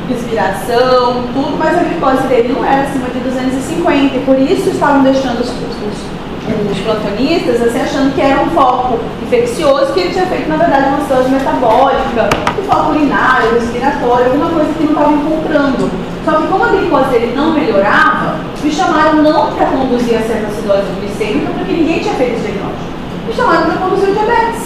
respiração, tudo, mas a glicose dele não era acima de 250, e por isso estavam deixando os plantonistas assim, achando que era um foco infeccioso, que ele tinha feito, na verdade, uma acidose metabólica, um foco urinário, respiratório, alguma coisa que não estava encontrando. Só que como a glicose dele não melhorava, me chamaram não para conduzir a cetoacidose glicêmica, porque ninguém tinha feito esse diagnóstico. Me chamaram para conduzir o diabetes,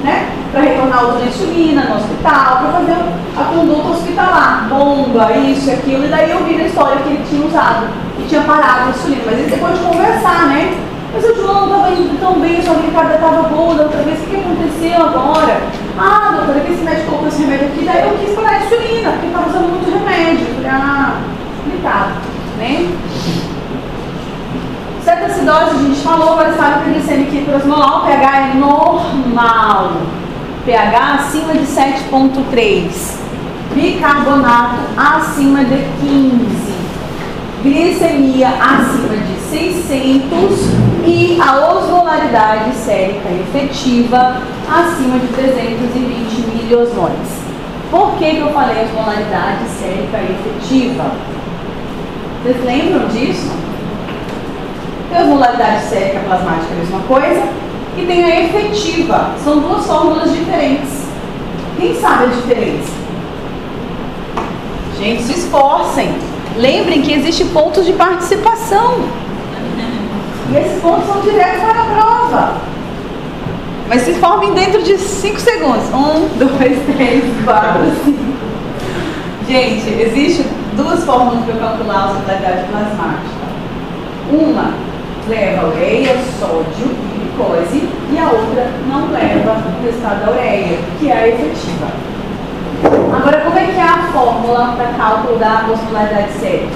né? Para retornar o uso da insulina no hospital, para fazer a conduta hospitalar, bomba, isso e aquilo. E daí eu vi na história que ele tinha usado e tinha parado a insulina. Mas isso depois de conversar, né? Mas o João não estava indo tão bem, sua glicada estava boa da outra vez, o que aconteceu agora? Ah, doutora, que esse médico colocou esse remédio aqui, daí eu quis parar a insulina, porque estava usando muito remédio. Eu falei, complicado, né? Cetoacidose, a gente falou, agora sabe que a glicemia hiperosmolar, o pH é normal, pH acima de 7,3, bicarbonato acima de 15, glicemia acima de 600 e a osmolaridade sérica efetiva acima de 320 miliosmoles. Por que eu falei osmolaridade sérica efetiva? Vocês lembram disso? Tem a osmolaridade sérica plasmática, a mesma coisa, e tem a efetiva. São duas fórmulas diferentes. Quem sabe a diferença? Gente, se esforcem. Lembrem que existem pontos de participação. E esses pontos são diretos para a prova. Mas se formem dentro de 5 segundos. 1, 2, 3, 4, 5. Gente, existem duas fórmulas para calcular a osmolaridade plasmática. Uma leva ureia, sódio e glicose, e a outra não leva o resultado da ureia, que é a efetiva. Agora, como é que é a fórmula para cálculo da osmolaridade sérica?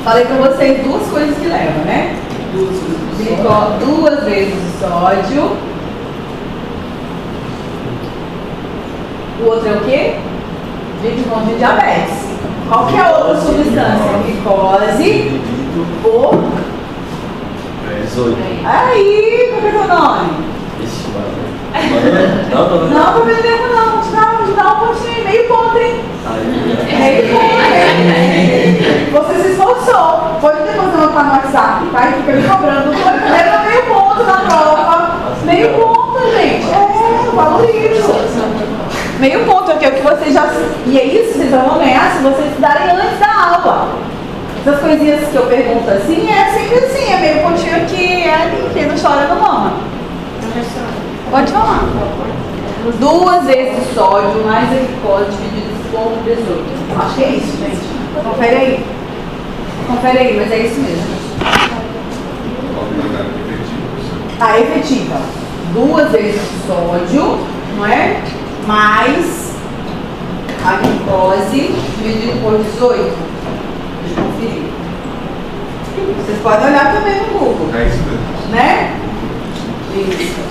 Falei para vocês duas coisas que levam, né? Duas vezes o sódio. O outro é o quê? De diabetes. Qual que é a outra substância? Glicose por 18. Aí, qual que é o teu nome? Não, problema não. Te dá um pontinho, meio ponto, hein? Meio ponto, hein? Você se esforçou. Pode depois anotar no WhatsApp, tá? E fica me cobrando. Leva meio ponto na prova. Meio ponto, gente. Valorizo. Meio ponto aqui é o que vocês já... E é isso, vocês vão ganhar se vocês estudarem antes da aula. Essas coisinhas que eu pergunto assim, é sempre assim, é meio pontinho aqui, é ali, que não chora, não mama. Pode falar. 2 vezes o sódio mais a glicose dividido por 18. Acho que é isso, gente. Confere aí. Confere aí, mas é isso mesmo. A efetiva. 2 vezes o sódio, não é? Mais a glicose dividido por 18. Deixa eu conferir. Vocês podem olhar também no Google. É isso mesmo. Né? Isso.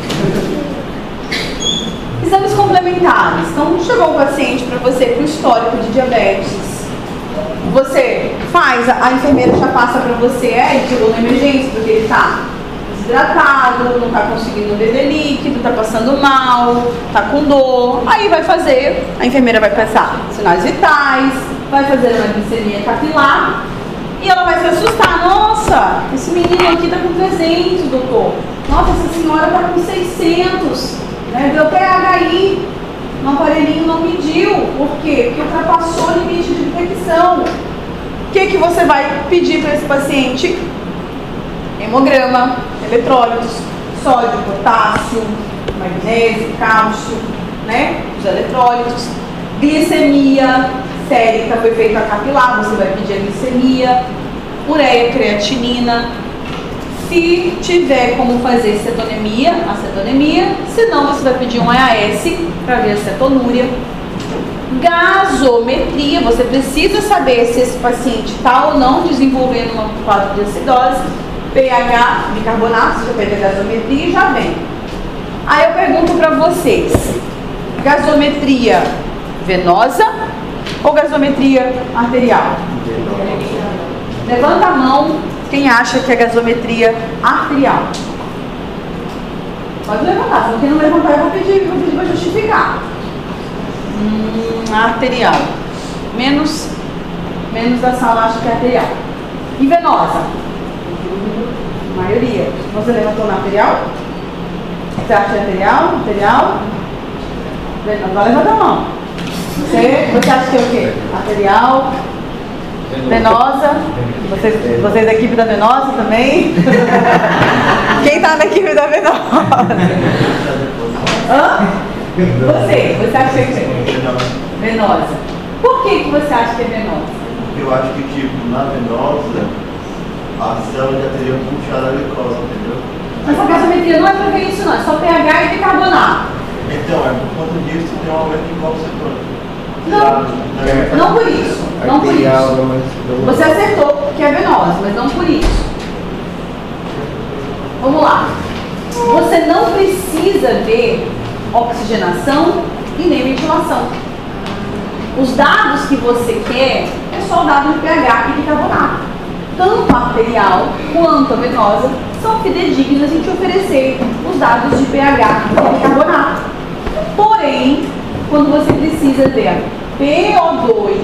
Exames complementares. Então, chegou o paciente para você com histórico de diabetes. Você faz, a enfermeira já passa para você, ele chegou na emergência porque ele está desidratado, não está conseguindo beber líquido, está passando mal, está com dor. Aí vai fazer, a enfermeira vai passar sinais vitais, vai fazer uma glicemia capilar e ela vai se assustar. Nossa, esse menino aqui está com 300, doutor. Nossa, essa senhora está com 600. Né? Deu PHI no aparelhinho, não mediu. Por quê? Porque ultrapassou o limite de infecção. O que você vai pedir para esse paciente? Hemograma, eletrólitos, sódio, potássio, magnésio, cálcio, né? Os eletrólitos. Glicemia sérica, foi feita a capilar, você vai pedir a glicemia, ureia, creatinina. Se tiver como fazer cetonemia, a cetonemia, senão você vai pedir um AAS para ver a cetonúria. Gasometria, você precisa saber se esse paciente está ou não desenvolvendo um quadro de acidose. pH, bicarbonato, você já pede a gasometria e já vem. Aí eu pergunto para vocês, gasometria venosa ou gasometria arterial? Levanta a mão quem acha que é gasometria arterial. Pode levantar, se quem não levantar eu vou pedir para justificar. Arterial. Menos da sala acha que é arterial. E venosa? A maioria. Você levantou na arterial? Você acha que é arterial? Arterial? Vai levantar a mão. Você acha que é o quê? Arterial? Venosa? Vocês da equipe da venosa também? Quem tá na equipe da venosa? Hã? Você acha que é venosa? Por que você acha que é venosa? Eu acho que, tipo, na venosa, a célula já teria puxado a glicose, entendeu? Mas a gasometria não é para ver isso, não. É só pH e bicarbonato. Então, por conta disso, tem um aumento de qual você Não por isso. Não por isso. Você acertou que é venosa, mas não por isso. Vamos lá. Você não precisa ver oxigenação e nem ventilação. Os dados que você quer é só o dado de pH e bicarbonato. Tanto a arterial quanto a venosa são fidedignas em te oferecer os dados de pH e bicarbonato. Porém, quando você precisa ver PO2,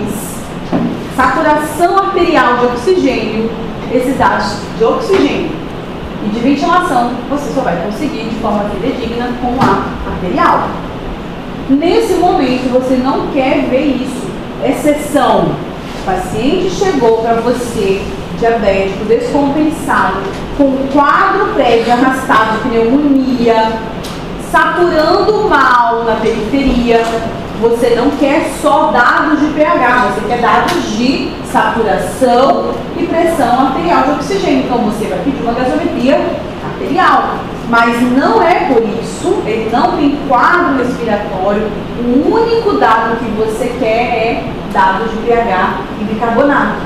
saturação arterial de oxigênio, esses dados de oxigênio e de ventilação, você só vai conseguir de forma fidedigna com a arterial. Nesse momento, você não quer ver isso. Exceção: o paciente chegou para você, diabético, descompensado, com quadro prévio arrastado de pneumonia, saturando mal na periferia. Você não quer só dados de pH, você quer dados de saturação e pressão arterial de oxigênio. Então você vai pedir uma gasometria arterial. Mas não é por isso, ele não tem quadro respiratório. O único dado que você quer é dados de pH e bicarbonato.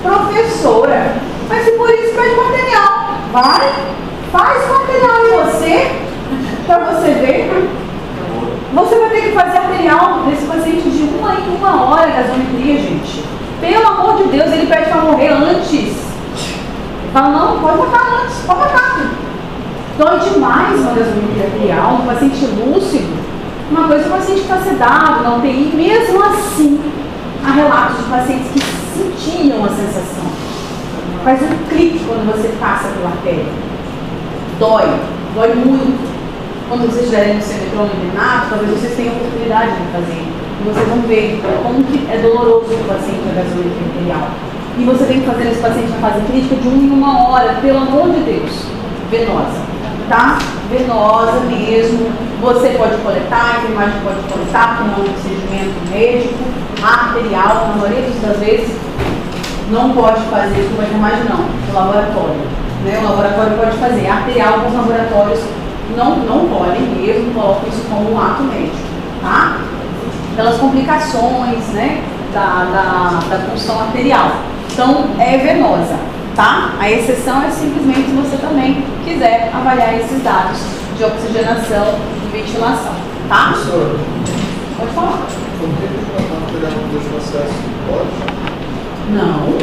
Professora, mas se por isso pede um arterial, vai, faz um arterial em você, para você ver. Você vai ter que fazer arterial nesse paciente de 1 em 1 hora, gasometria, gente. Pelo amor de Deus, ele pede para morrer antes. Ele fala, não, pode matar antes, pode matar. Dói demais uma gasometria arterial, um paciente lúcido. Uma coisa é o paciente está sedado na UTI, mesmo assim, há relatos de pacientes que sentiam a sensação. Faz um clique quando você passa pela pele. Dói muito. Quando vocês estiverem no cemetrônio internato, talvez vocês tenham oportunidade de fazer. E vocês vão ver como que é doloroso o paciente na gasometria arterial. E você tem que fazer esse paciente na fase crítica de 1 em 1 hora, pelo amor de Deus. Venosa, tá? Venosa mesmo. Você pode coletar, a enfermagem pode coletar com um procedimento médico. Arterial, na maioria das vezes, não pode fazer isso com a enfermagem, não. No laboratório. Né? O laboratório pode fazer. Arterial com os laboratórios não podem mesmo, colocam isso como um ato médico, tá? Pelas complicações, né, da função arterial. Então, é venosa, tá? A exceção é simplesmente se você também quiser avaliar esses dados de oxigenação e ventilação, tá? Professor, pode falar. Não,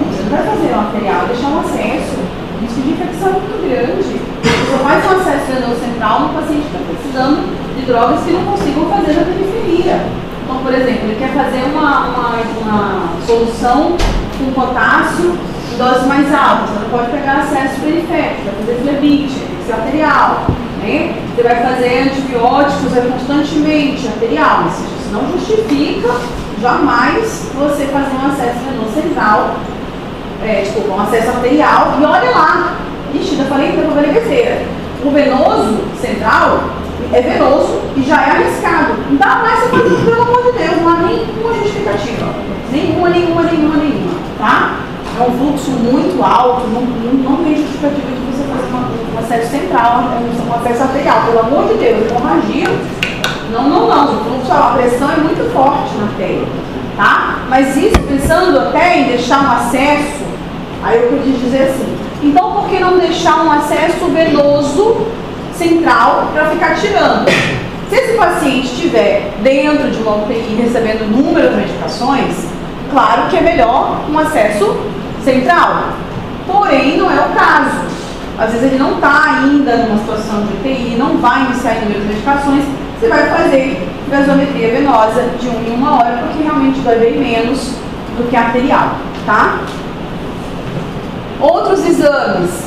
você não vai fazer um arterial e deixar um acesso. O risco de infecção é muito grande. Você faz um acesso venoso central no paciente que está precisando de drogas que não consigam fazer na periferia. Então, por exemplo, ele quer fazer uma solução com potássio em doses mais altas. Você não pode pegar acesso periférico, vai fazer flebite, tem que ser arterial. Né? Você vai fazer antibióticos constantemente arterial, mas isso não justifica jamais você fazer um acesso venoso central, um acesso arterial, e olha lá, ixi, já falei que eu falei besteira. O venoso central é venoso e já é arriscado. Não dá mais você fazer, pelo amor de Deus, não há nenhuma justificativa. Nenhuma, tá? É um fluxo muito alto, não tem justificativa de você fazer um acesso central, um acesso arterial, pelo amor de Deus, hemorragia. Não, o fluxo, a pressão é muito forte na artéria, tá? Mas isso pensando até em deixar um acesso, aí eu quis dizer assim, então por que não deixar um acesso venoso central para ficar tirando? Se esse paciente estiver dentro de uma UTI recebendo inúmeras medicações, claro que é melhor um acesso central, porém não é o caso. Às vezes ele não está ainda numa situação de UTI, não vai iniciar inúmeras medicações, você vai fazer gasometria venosa de 1 em 1 hora, porque realmente dói bem menos do que a arterial, tá? Outros exames,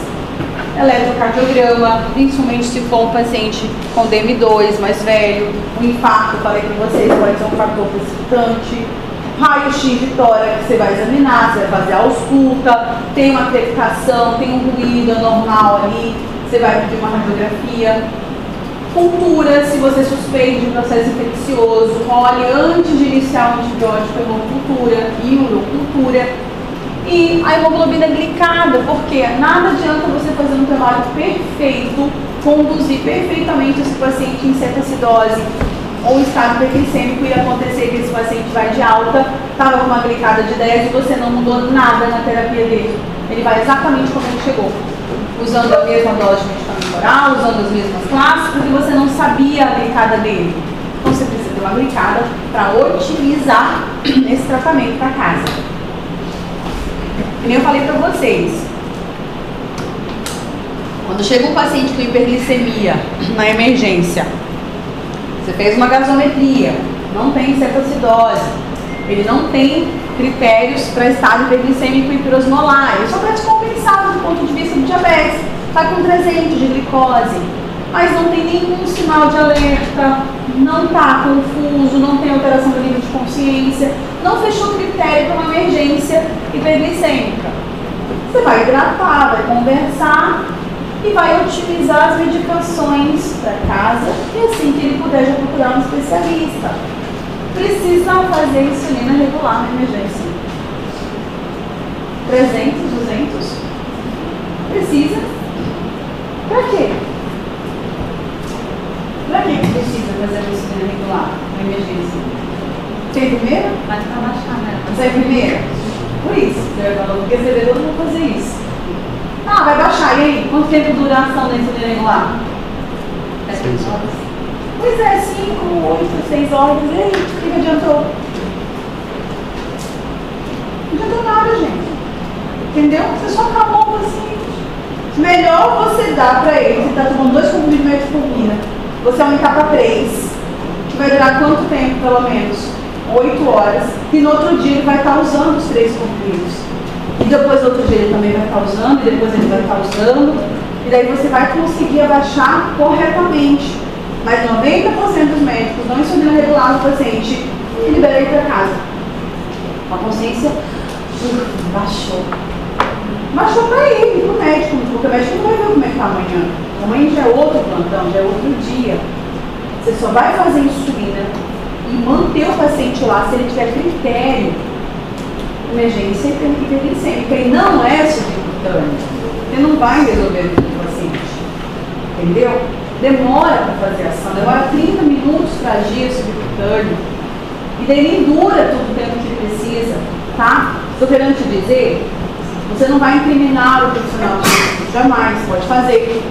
eletrocardiograma, principalmente se for um paciente com DM2 mais velho, o infarto, falei para vocês, pode ser um fator precipitante, raio-x de tórax, você vai examinar, você vai fazer a ausculta, tem uma crepitação, tem um ruído anormal ali, você vai pedir uma radiografia. Cultura, se você suspeita de um processo infeccioso, olhe antes de iniciar o antibiótico, a hemocultura e urocultura. E a hemoglobina glicada, porque nada adianta você fazer um trabalho perfeito, conduzir perfeitamente esse paciente em cetoacidose ou estado hiperglicêmico e acontecer que esse paciente vai de alta, estava com uma glicada de 10 e você não mudou nada na terapia dele. Ele vai exatamente como ele chegou, usando a mesma dose de medicamento oral, usando as mesmas classes, porque você não sabia a glicada dele. Então você precisa ter uma glicada para otimizar esse tratamento para casa. Como eu falei para vocês, quando chega um paciente com hiperglicemia na emergência, você fez uma gasometria, não tem cetoacidose, ele não tem critérios para estado hiperglicêmico e hiperosmolar, ele só está descompensado do ponto de vista do diabetes, está com 300 de glicose, mas não tem nenhum sinal de alerta, não está confuso, não tem alteração do nível de consciência, não fechou critério para uma emergência hiperglicêmica. Você vai hidratar, vai conversar e vai otimizar as medicações para casa e assim que ele puder já procurar um especialista. Precisa fazer insulina regular na emergência. 300, 200? Precisa? Para quê? Para que precisa fazer a insulina regular na emergência? Você é enfermeira? Mas para baixar, né? Você é enfermeira? Por isso, porque você vê todo mundo fazer isso. Ah, vai baixar, e aí? Quanto tempo dura a ação da insulina regular? 6 horas. Pois é, 5, 8, 6 horas, e aí? O que adiantou? Não adiantou nada, gente. Entendeu? Você só acabou o paciente. Melhor você dar para ele, você está tomando 2 comprimidos de metformina, você aumentar para 3, que vai durar quanto tempo, pelo menos? 8 horas, e no outro dia ele vai estar usando os 3 comprimidos. E depois no outro dia ele também vai estar usando, e depois ele vai estar usando, e daí você vai conseguir abaixar corretamente. Mas 90% dos médicos dão insulina regular no paciente e liberam ele para casa. A consciência baixou. Baixou para ele, para o médico, porque o médico não vai ver como é que está amanhã. Amanhã já é outro plantão, já é outro dia. Você só vai fazer insulina e manter o paciente lá se ele tiver critério. Emergência hiperglicêmica e não é subcutâneo. Você não vai resolver o paciente. Entendeu? Demora para fazer ação, demora 30 minutos para agir subcutâneo. E daí nem dura todo o tempo que precisa, tá? Estou querendo te dizer, você não vai incriminar o profissional de saúde, jamais, pode fazer,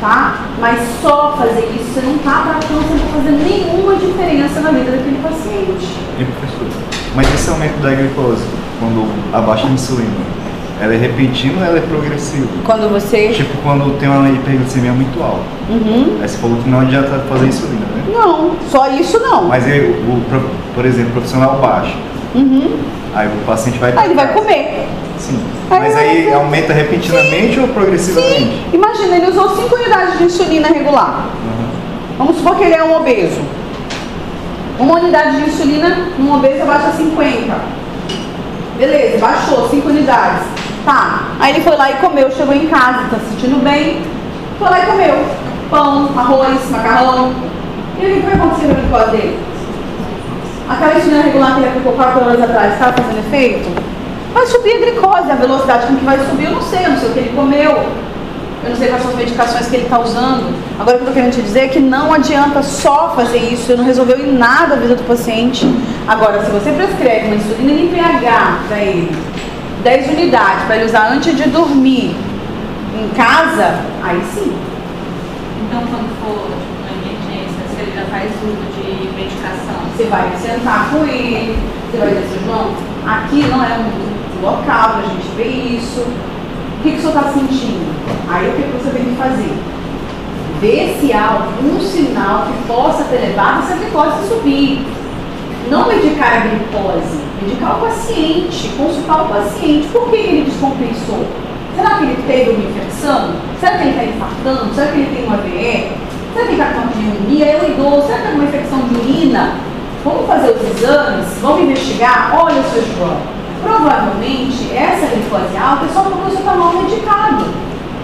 tá? Mas só fazer isso, você não está tratando, você não está fazendo nenhuma diferença na vida daquele paciente. E professor, mas esse aumento da glicose, quando abaixa a insulina, ela é repentina ou ela é progressiva? Quando você... Tipo, quando tem uma hiperglicemia muito alta. Uhum. Aí você falou que não adianta fazer insulina, né? Não, só isso não. Mas aí, por exemplo, o profissional baixa. Uhum. Aí o paciente vai... Aí ele vai comer. Sim. Mas aí aumenta repentinamente Sim. ou progressivamente? Sim. Imagina, ele usou 5 unidades de insulina regular. Uhum. Vamos supor que ele é um obeso. Uma unidade de insulina num obeso abaixa 50. Beleza, baixou 5 unidades. Tá. Aí ele foi lá e comeu, chegou em casa, tá se sentindo bem. Foi lá e comeu. Pão, arroz, macarrão. E o que vai acontecer com a glicose dele? Aquela insulina regular que ele aplicou 4 horas atrás, estava fazendo efeito? Vai subir a glicose, a velocidade com que vai subir, eu não sei o que ele comeu. Eu não sei quais são as medicações que ele está usando. Agora, o que eu estou querendo te dizer é que não adianta só fazer isso, não resolveu em nada a vida do paciente. Agora, se você prescreve uma insulina em pH para ele, 10 unidades, para ele usar antes de dormir em casa, aí sim. Então, quando for uma emergência, se ele já faz uso de medicação, Você vai sentar com ele, você vai dizer, João, aqui não é um local para a gente ver isso. O que o senhor está sentindo? Aí o que você tem que fazer? Ver se há algum sinal que possa ter levado essa glicose a subir. Não medicar a glicose, medicar o paciente, consultar o paciente. Por que ele descompensou? Será que ele teve uma infecção? Será que ele está infartando? Será que ele tem uma AVE? Será que ele está com uma pneumonia? É um idoso? Será que está com uma infecção de urina? Vamos fazer os exames? Vamos investigar? Olha, seu João, provavelmente essa glicose alta é só porque o senhor está mal medicado.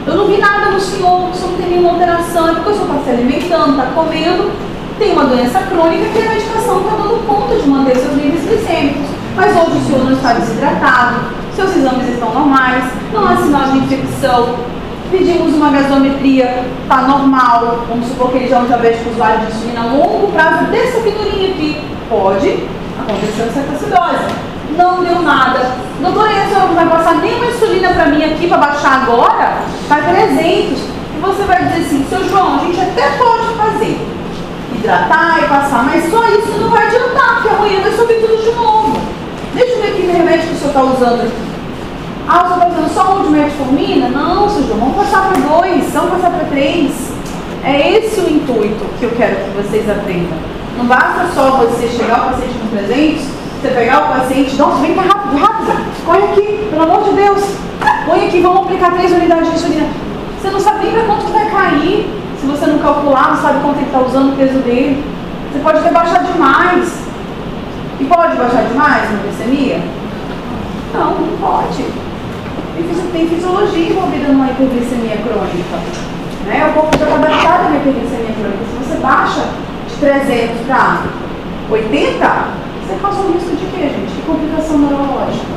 Eu não vi nada no senhor, o senhor não tem nenhuma alteração, é porque o senhor está se alimentando, está comendo, tem uma doença crônica que a medicação está dando conta de manter seus níveis glicêmicos. Mas hoje o senhor não está desidratado, seus exames estão normais, não há sinal de infecção, pedimos uma gasometria, está normal, vamos supor que ele já é um diabético usuário de insulina a longo prazo, dessa figurinha aqui, pode acontecer cetoacidose. Não deu nada. Doutora, a senhora não vai passar nenhuma insulina para mim aqui para baixar agora? Vai 300. E você vai dizer assim, seu João, a gente até pode fazer, hidratar e passar, mas só isso não vai adiantar, porque amanhã vai subir tudo de novo. Deixa eu ver que remédio que o senhor está usando. Ah, o senhor está usando só um de metformina? Não, seu João, vamos passar para 2, vamos passar para 3. É esse o intuito que eu quero que vocês aprendam. Não basta só você chegar o paciente com 300, você pegar o paciente, nossa, vem cá rápido, rápido, corre aqui, pelo amor de Deus, põe aqui, vamos aplicar 3 unidades de insulina. Você não sabe nem para quanto vai cair, se você não calcular, não sabe quanto ele está usando o peso dele. Você pode até baixar demais. E pode baixar demais na glicemia? Não, não pode. Tem fisiologia envolvida numa hiperglicemia crônica. Né? O corpo já está adaptado à hiperglicemia crônica. Se você baixa de 300 para 80, você causa um risco de quê, gente? De complicação neurológica.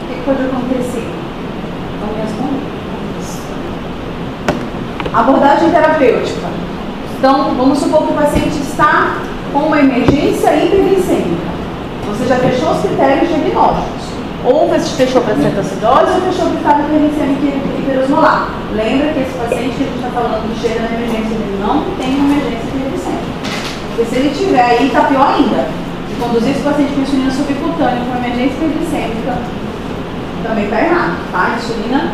O que pode acontecer? Então me responda. Abordagem terapêutica. Então, vamos supor que o paciente está com uma emergência hiperglicêmica. Você já fechou os critérios diagnósticos. Ou você fechou para cetoacidose ou fechou para estado hiperglicêmico hiperosmolar. Lembra que esse paciente que a gente está falando que chega na emergência, ele não tem uma emergência hiperglicêmica. Porque se ele tiver aí, está pior ainda. Se conduzir esse paciente com insulina subcutânea com emergência hiperglicêmica, também está errado, tá? Insulina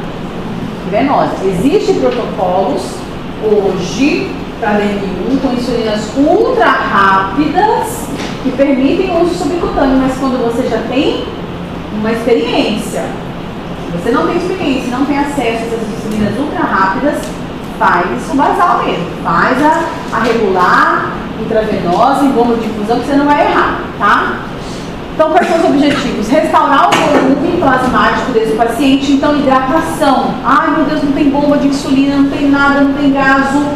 venosa. Existem protocolos hoje para DM1 com insulinas ultra rápidas que permitem o uso subcutâneo, mas quando você já tem uma experiência, se você não tem experiência, não tem acesso a essas insulinas ultra rápidas, faz o basal mesmo, faz a regular, intravenosa, em bomba de infusão, que você não vai errar, tá? Então, quais são os objetivos? Restaurar o volume plasmático desse paciente, então hidratação. Ai, meu Deus, não tem bomba de insulina, não tem nada, não tem gaso,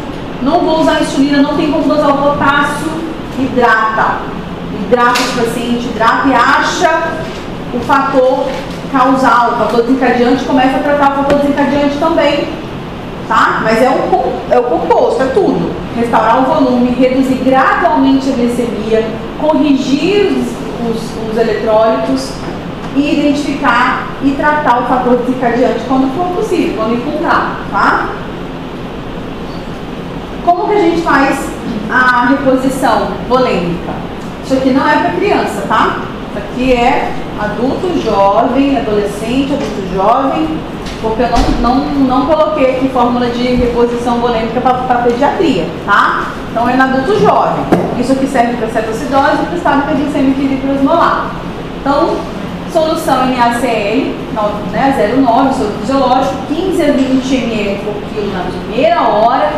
não vou usar insulina, não tem como dosar o potássio. Hidrata. Hidrata esse paciente, hidrata e acha o fator causal, o fator desencadeante, começa a tratar o fator desencadeante também, tá? Mas é o composto, é tudo. Restaurar o volume, reduzir gradualmente a glicemia, corrigir os eletrólitos e identificar e tratar o fator desencadeante quando for possível, quando encontrar, tá? Como que a gente faz a reposição volêmica? Isso aqui não é para criança, tá? Isso aqui é adulto jovem, adolescente, adulto jovem, porque eu não coloquei aqui fórmula de reposição volêmica para pediatria, tá? Então é no adulto jovem. Isso aqui serve para cetoacidose e para o estado hiperglicêmico hiperosmolar. Então, solução em ACL, né, 0,9, soro fisiológico, 15 a 20 ml por quilo na primeira hora,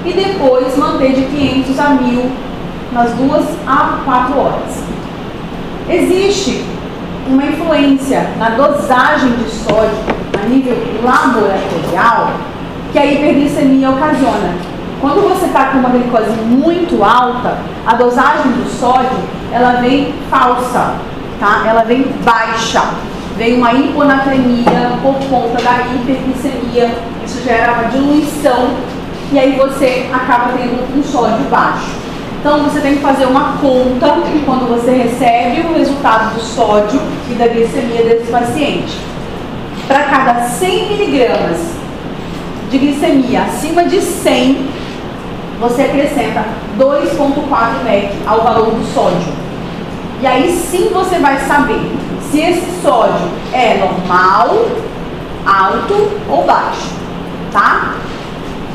e depois manter de 500 a 1000 nas 2 a 4 horas. Existe uma influência na dosagem de sódio a nível laboratorial que a hiperglicemia ocasiona. Quando você está com uma glicose muito alta, a dosagem do sódio, ela vem falsa, tá? Ela vem baixa. Vem uma hiponatremia por conta da hiperglicemia. Isso gera uma diluição e aí você acaba tendo um sódio baixo. Então você tem que fazer uma conta quando você recebe o resultado do sódio e da glicemia desse paciente. Para cada 100 miligramas de glicemia acima de 100, você acrescenta 2,4 mEq ao valor do sódio. E aí sim você vai saber se esse sódio é normal, alto ou baixo, tá?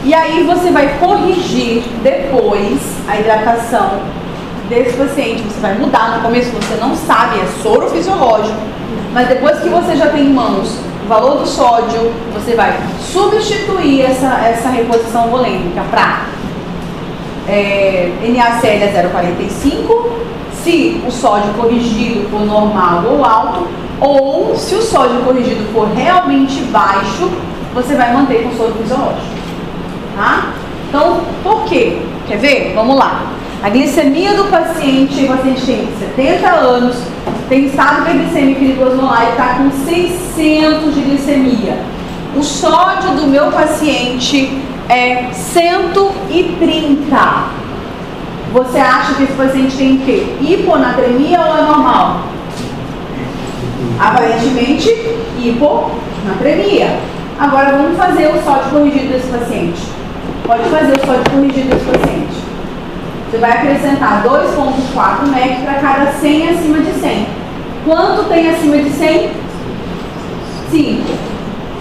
E aí você vai corrigir depois a hidratação desse paciente. Você vai mudar, no começo você não sabe, é soro fisiológico, mas depois que você já tem em mãos o valor do sódio, você vai substituir essa reposição volêmica para NaCl é 0,45, se o sódio corrigido for normal ou alto, ou se o sódio corrigido for realmente baixo, você vai manter com soro fisiológico, tá? Então, por quê? Quer ver? Vamos lá. A glicemia do paciente, o paciente tem 70 anos, tem estado hiperglicêmico e glicosmolar e está com 600 de glicemia. O sódio do meu paciente é 130. Você acha que esse paciente tem o quê? Hiponatremia ou é normal? Aparentemente, hiponatremia. Agora vamos fazer o sódio corrigido desse paciente. Pode fazer o sódio corrigido desse paciente. Você vai acrescentar 2,4 mEq para cada 100 acima de 100. Quanto tem acima de 100? 5.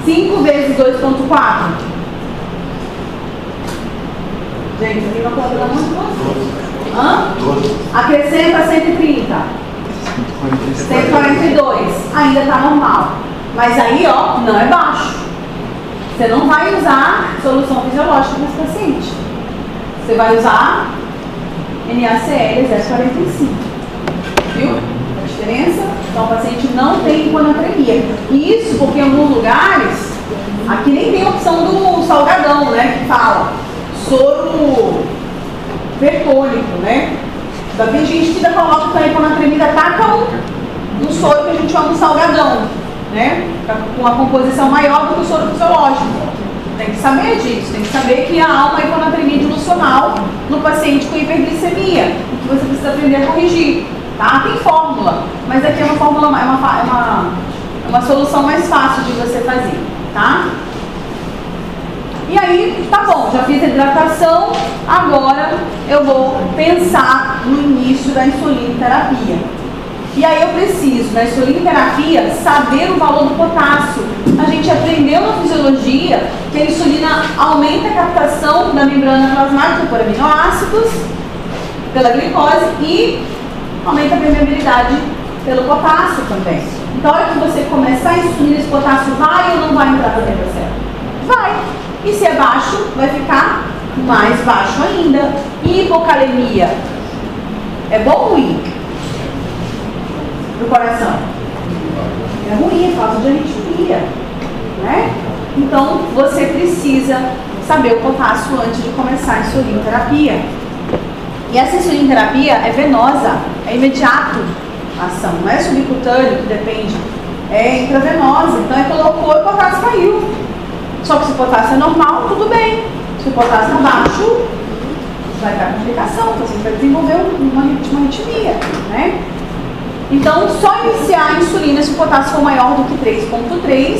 5 vezes 2,4. Gente, eu tenho uma conta da mão. Acrescenta 130. 142. Ainda está normal. Mas aí, ó, não é baixo. Você não vai usar solução fisiológica nesse paciente. Você vai usar NaCl 0,45. Viu a diferença? Então o paciente não tem hiponatremia. Isso porque em alguns lugares, aqui nem tem a opção do salgadão, né? Que fala soro vertônico, né? Tem gente que ainda coloca que a hiponatremia taca um soro que a gente chama de salgadão, né? Com uma composição maior do que o soro fisiológico. Tem que saber disso, tem que saber que há uma hiponatremia dilucional no paciente com hiperglicemia, e que você precisa aprender a corrigir, tá? Tem fórmula, mas aqui é uma fórmula, é uma solução mais fácil de você fazer, tá? E aí, tá bom, já fiz a hidratação, agora eu vou pensar no início da insulinoterapia. E aí eu preciso, na insulinoterapia, saber o valor do potássio. A gente aprendeu na fisiologia que a insulina aumenta a captação da membrana plasmática por aminoácidos, pela glicose, e aumenta a permeabilidade pelo potássio também. Então, a hora que você começar a insulina, esse potássio vai ou não vai entrar para dentro da célula? Vai. E se é baixo, vai ficar mais baixo ainda. E hipocalemia? É bom ou ruim? Do coração. É ruim, é causa de arritmia, né? Então, você precisa saber o potássio antes de começar a insulinoterapia. E essa insulinoterapia é venosa, é imediato a ação, não é subcutâneo, que depende, é intravenosa. Então, colocou e o potássio caiu. Só que se o potássio é normal, tudo bem. Se o potássio é baixo, vai dar complicação, você vai desenvolver uma arritmia, né? Então, só iniciar a insulina se o potássio for maior do que 3,3,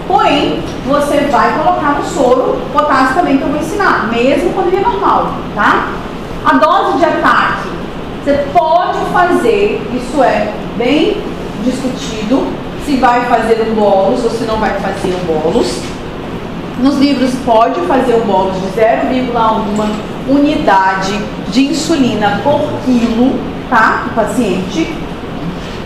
porém, você vai colocar no soro o potássio também que eu vou ensinar, mesmo quando ele é normal, tá? A dose de ataque, você pode fazer, isso é bem discutido, se vai fazer um bolus ou se não vai fazer um bolus. Nos livros pode fazer um bolus de 0,1 unidade de insulina por quilo, tá? O paciente.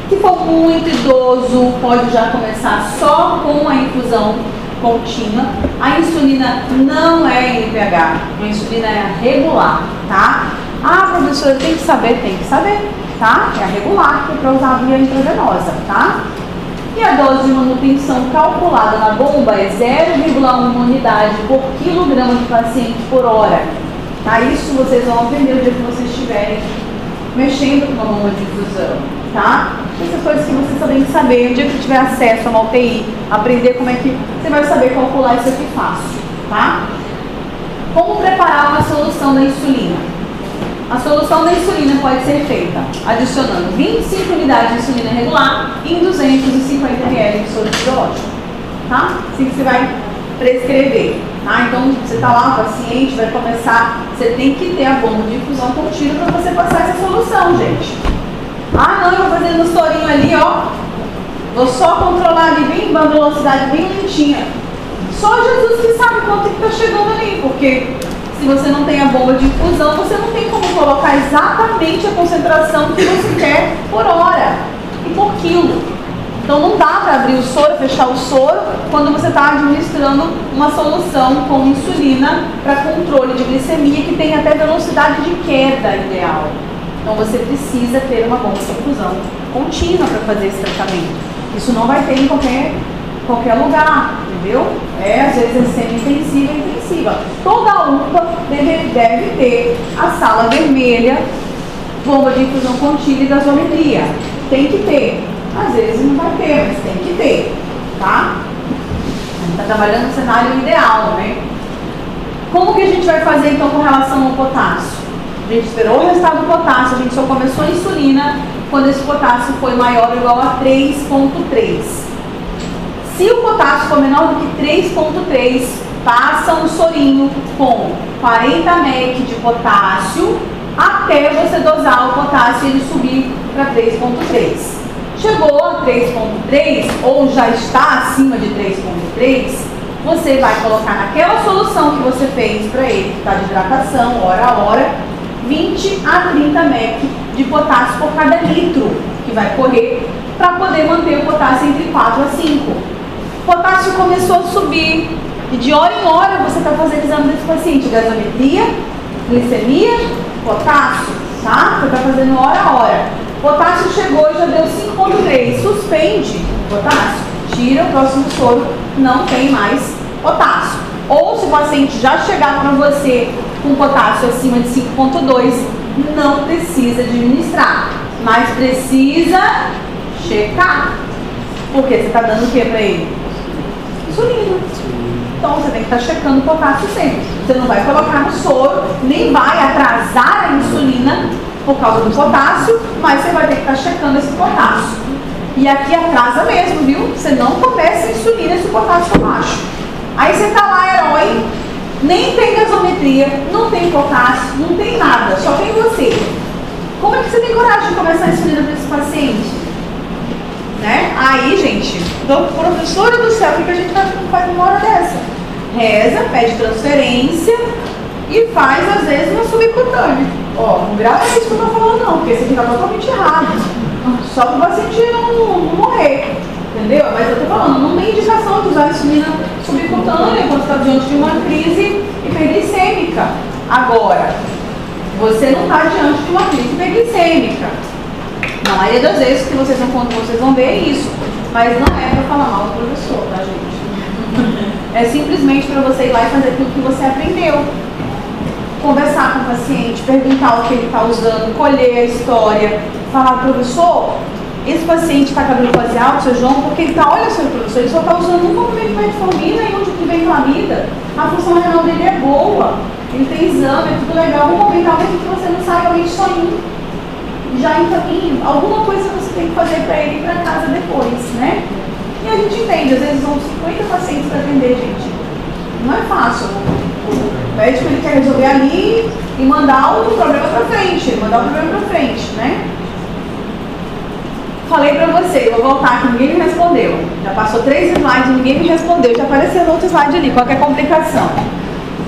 Se for muito idoso, pode já começar só com a infusão contínua. A insulina não é NPH, a insulina é a regular, tá? Ah, professora, tem que saber, tá? É a regular, que é para usar via intravenosa, tá? E a dose de manutenção calculada na bomba é 0,1 unidade por quilograma de paciente por hora. Tá? Isso vocês vão aprender o dia que vocês estiverem mexendo com uma bomba de infusão, tá? Essas coisas que vocês também têm que saber, o dia que tiver acesso a uma UTI, aprender como é que você vai saber calcular isso aqui fácil, tá? Como preparar uma solução da insulina? A solução da insulina pode ser feita adicionando 25 unidades de insulina regular em 250 ml de soro fisiológico, tá? Assim que você vai prescrever, tá? Então, você está lá, o paciente vai começar, você tem que ter a bomba de infusão contínua para você passar essa solução, gente. Ah, não, eu vou fazer no sorinho ali, ó, vou só controlar ali bem, uma velocidade bem lentinha. Só Jesus que sabe quanto que está chegando ali, porque se você não tem a bomba de infusão, você não tem como colocar exatamente a concentração que você quer por hora e por quilo. Então não dá para abrir o soro, fechar o soro, quando você está administrando uma solução com insulina para controle de glicemia, que tem até velocidade de queda ideal. Então você precisa ter uma bomba de infusão contínua para fazer esse tratamento. Isso não vai ter em qualquer lugar, entendeu? Às vezes é semi-intensiva e intensiva. Toda UPA deve ter a sala vermelha, bomba de infusão contínua e gasometria. Tem que ter. Às vezes não vai ter, mas tem que ter, tá? A gente está trabalhando no cenário ideal, né? Como que a gente vai fazer então com relação ao potássio? A gente esperou o resultado do potássio, a gente só começou a insulina quando esse potássio foi maior ou igual a 3,3. Se o potássio for menor do que 3,3, passa um sorinho com 40 mEq de potássio até você dosar o potássio e ele subir para 3,3. Chegou a 3,3 ou já está acima de 3,3, você vai colocar naquela solução que você fez para ele, que está de hidratação, hora a hora, 20 a 30 mEq de potássio por cada litro que vai correr para poder manter o potássio entre 4 a 5. O potássio começou a subir e de hora em hora você está fazendo exame desse paciente, gasometria, glicemia, potássio, tá? Você está fazendo hora a hora. Potássio chegou e já deu 5,3. Suspende o potássio, tira o próximo soro, não tem mais potássio. Ou se o paciente já chegar para você com potássio acima de 5,2, não precisa administrar, mas precisa checar. Porque você está dando o que para ele? Insulina. Então você tem que estar checando o potássio sempre. Você não vai colocar no soro, nem vai atrasar a insulina por causa do potássio, mas você vai ter que estar checando esse potássio. E aqui atrasa mesmo, viu? Você não começa a insulina se o potássio for baixo. Aí você tá lá, herói, nem tem gasometria, não tem potássio, não tem nada, só tem você. Como é que você tem coragem de começar a insulina para esse paciente? Né? Aí, gente, então, professora do céu, o que a gente faz numa hora dessa? Reza, pede transferência e faz, às vezes, uma subcutânea. Ó, não grava isso que eu tô falando não, porque isso aqui tá totalmente errado. Só para o paciente não morrer, entendeu? Mas eu tô falando, não tem indicação de usar insulina subcutânea quando está diante de uma crise hiperglicêmica. Agora, você não está diante de uma crise hiperglicêmica. Na maioria das vezes que vocês vão ver é isso. Mas não é para falar mal do professor, tá, gente? É simplesmente para você ir lá e fazer aquilo que você aprendeu. Conversar com o paciente, perguntar o que ele está usando, colher a história, falar, professor, esse paciente está com a glicose alta, seu João, porque ele está, olha, seu professor, ele só está usando um comprimento de metformina e onde que vem clamida, a função renal dele é boa, ele tem exame, é tudo legal, vamos comentar mesmo que você não sai realmente só indo. Já encaminho, alguma coisa você tem que fazer para ele ir para casa depois, né? E a gente entende, às vezes são 50 pacientes para atender, gente. Não é fácil. O médico ele quer resolver ali e mandar o problema para frente, né? Falei para você, eu vou voltar aqui, ninguém me respondeu. Já passou 3 slides, ninguém me respondeu. Já apareceu outro slide ali, qual que é a complicação?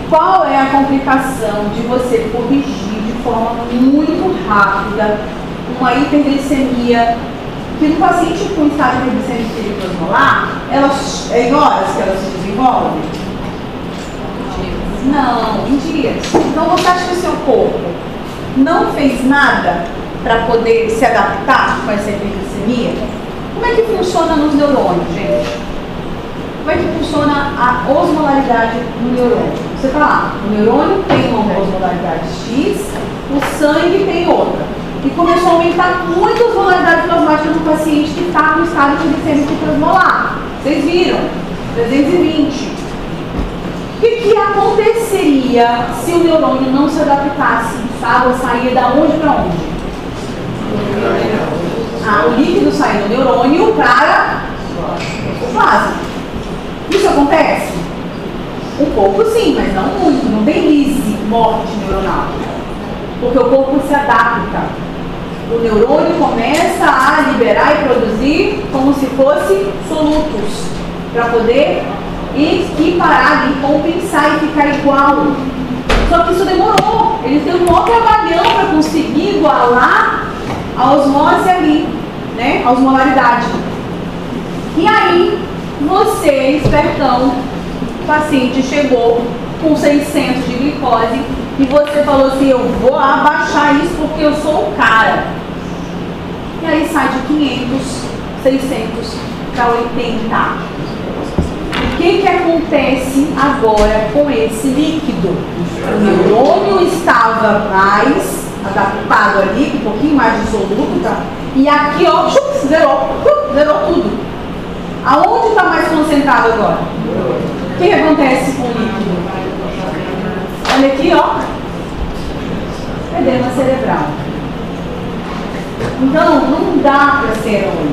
Qual é a complicação de você corrigir de forma muito rápida uma hiperglicemia que no paciente com estado de resistência pericosmolar, elas, é em horas que elas se desenvolvem? Não, em dias. Então você acha que o seu corpo não fez nada para poder se adaptar com essa hiperglicemia? Como é que funciona nos neurônios, gente? Como é que funciona a osmolaridade no neurônio? Você está lá, o neurônio tem uma osmolaridade X, o sangue tem outra. E começou a aumentar muito a osmolaridade plasmática do paciente que está no estado de glicemia hiperosmolar. Vocês viram? 320. O que aconteceria se o neurônio não se adaptasse? A água saía da onde para onde? O líquido sai do neurônio para o plasma. Isso acontece? Um pouco sim, mas não muito. Não tem lise, morte neuronal. Porque o corpo se adapta. O neurônio começa a liberar e produzir como se fosse solutos, para poder equiparar e compensar e ficar igual. Só que isso demorou. Ele tem um maior trabalhão para conseguir igualar a osmose ali, né? A osmolaridade. E aí, você, espertão, o paciente chegou com 600 de glicose e você falou assim, eu vou abaixar isso porque eu sou o cara. E aí sai de 500, 600 para 80. O que acontece agora com esse líquido? O neurônio estava mais adaptado ali, um pouquinho mais dissoluto, tá? E aqui, ó, zerou tudo. Aonde está mais concentrado agora? O que acontece com o líquido? Olha aqui, ó. Edema cerebral. Então, não dá para ser herói.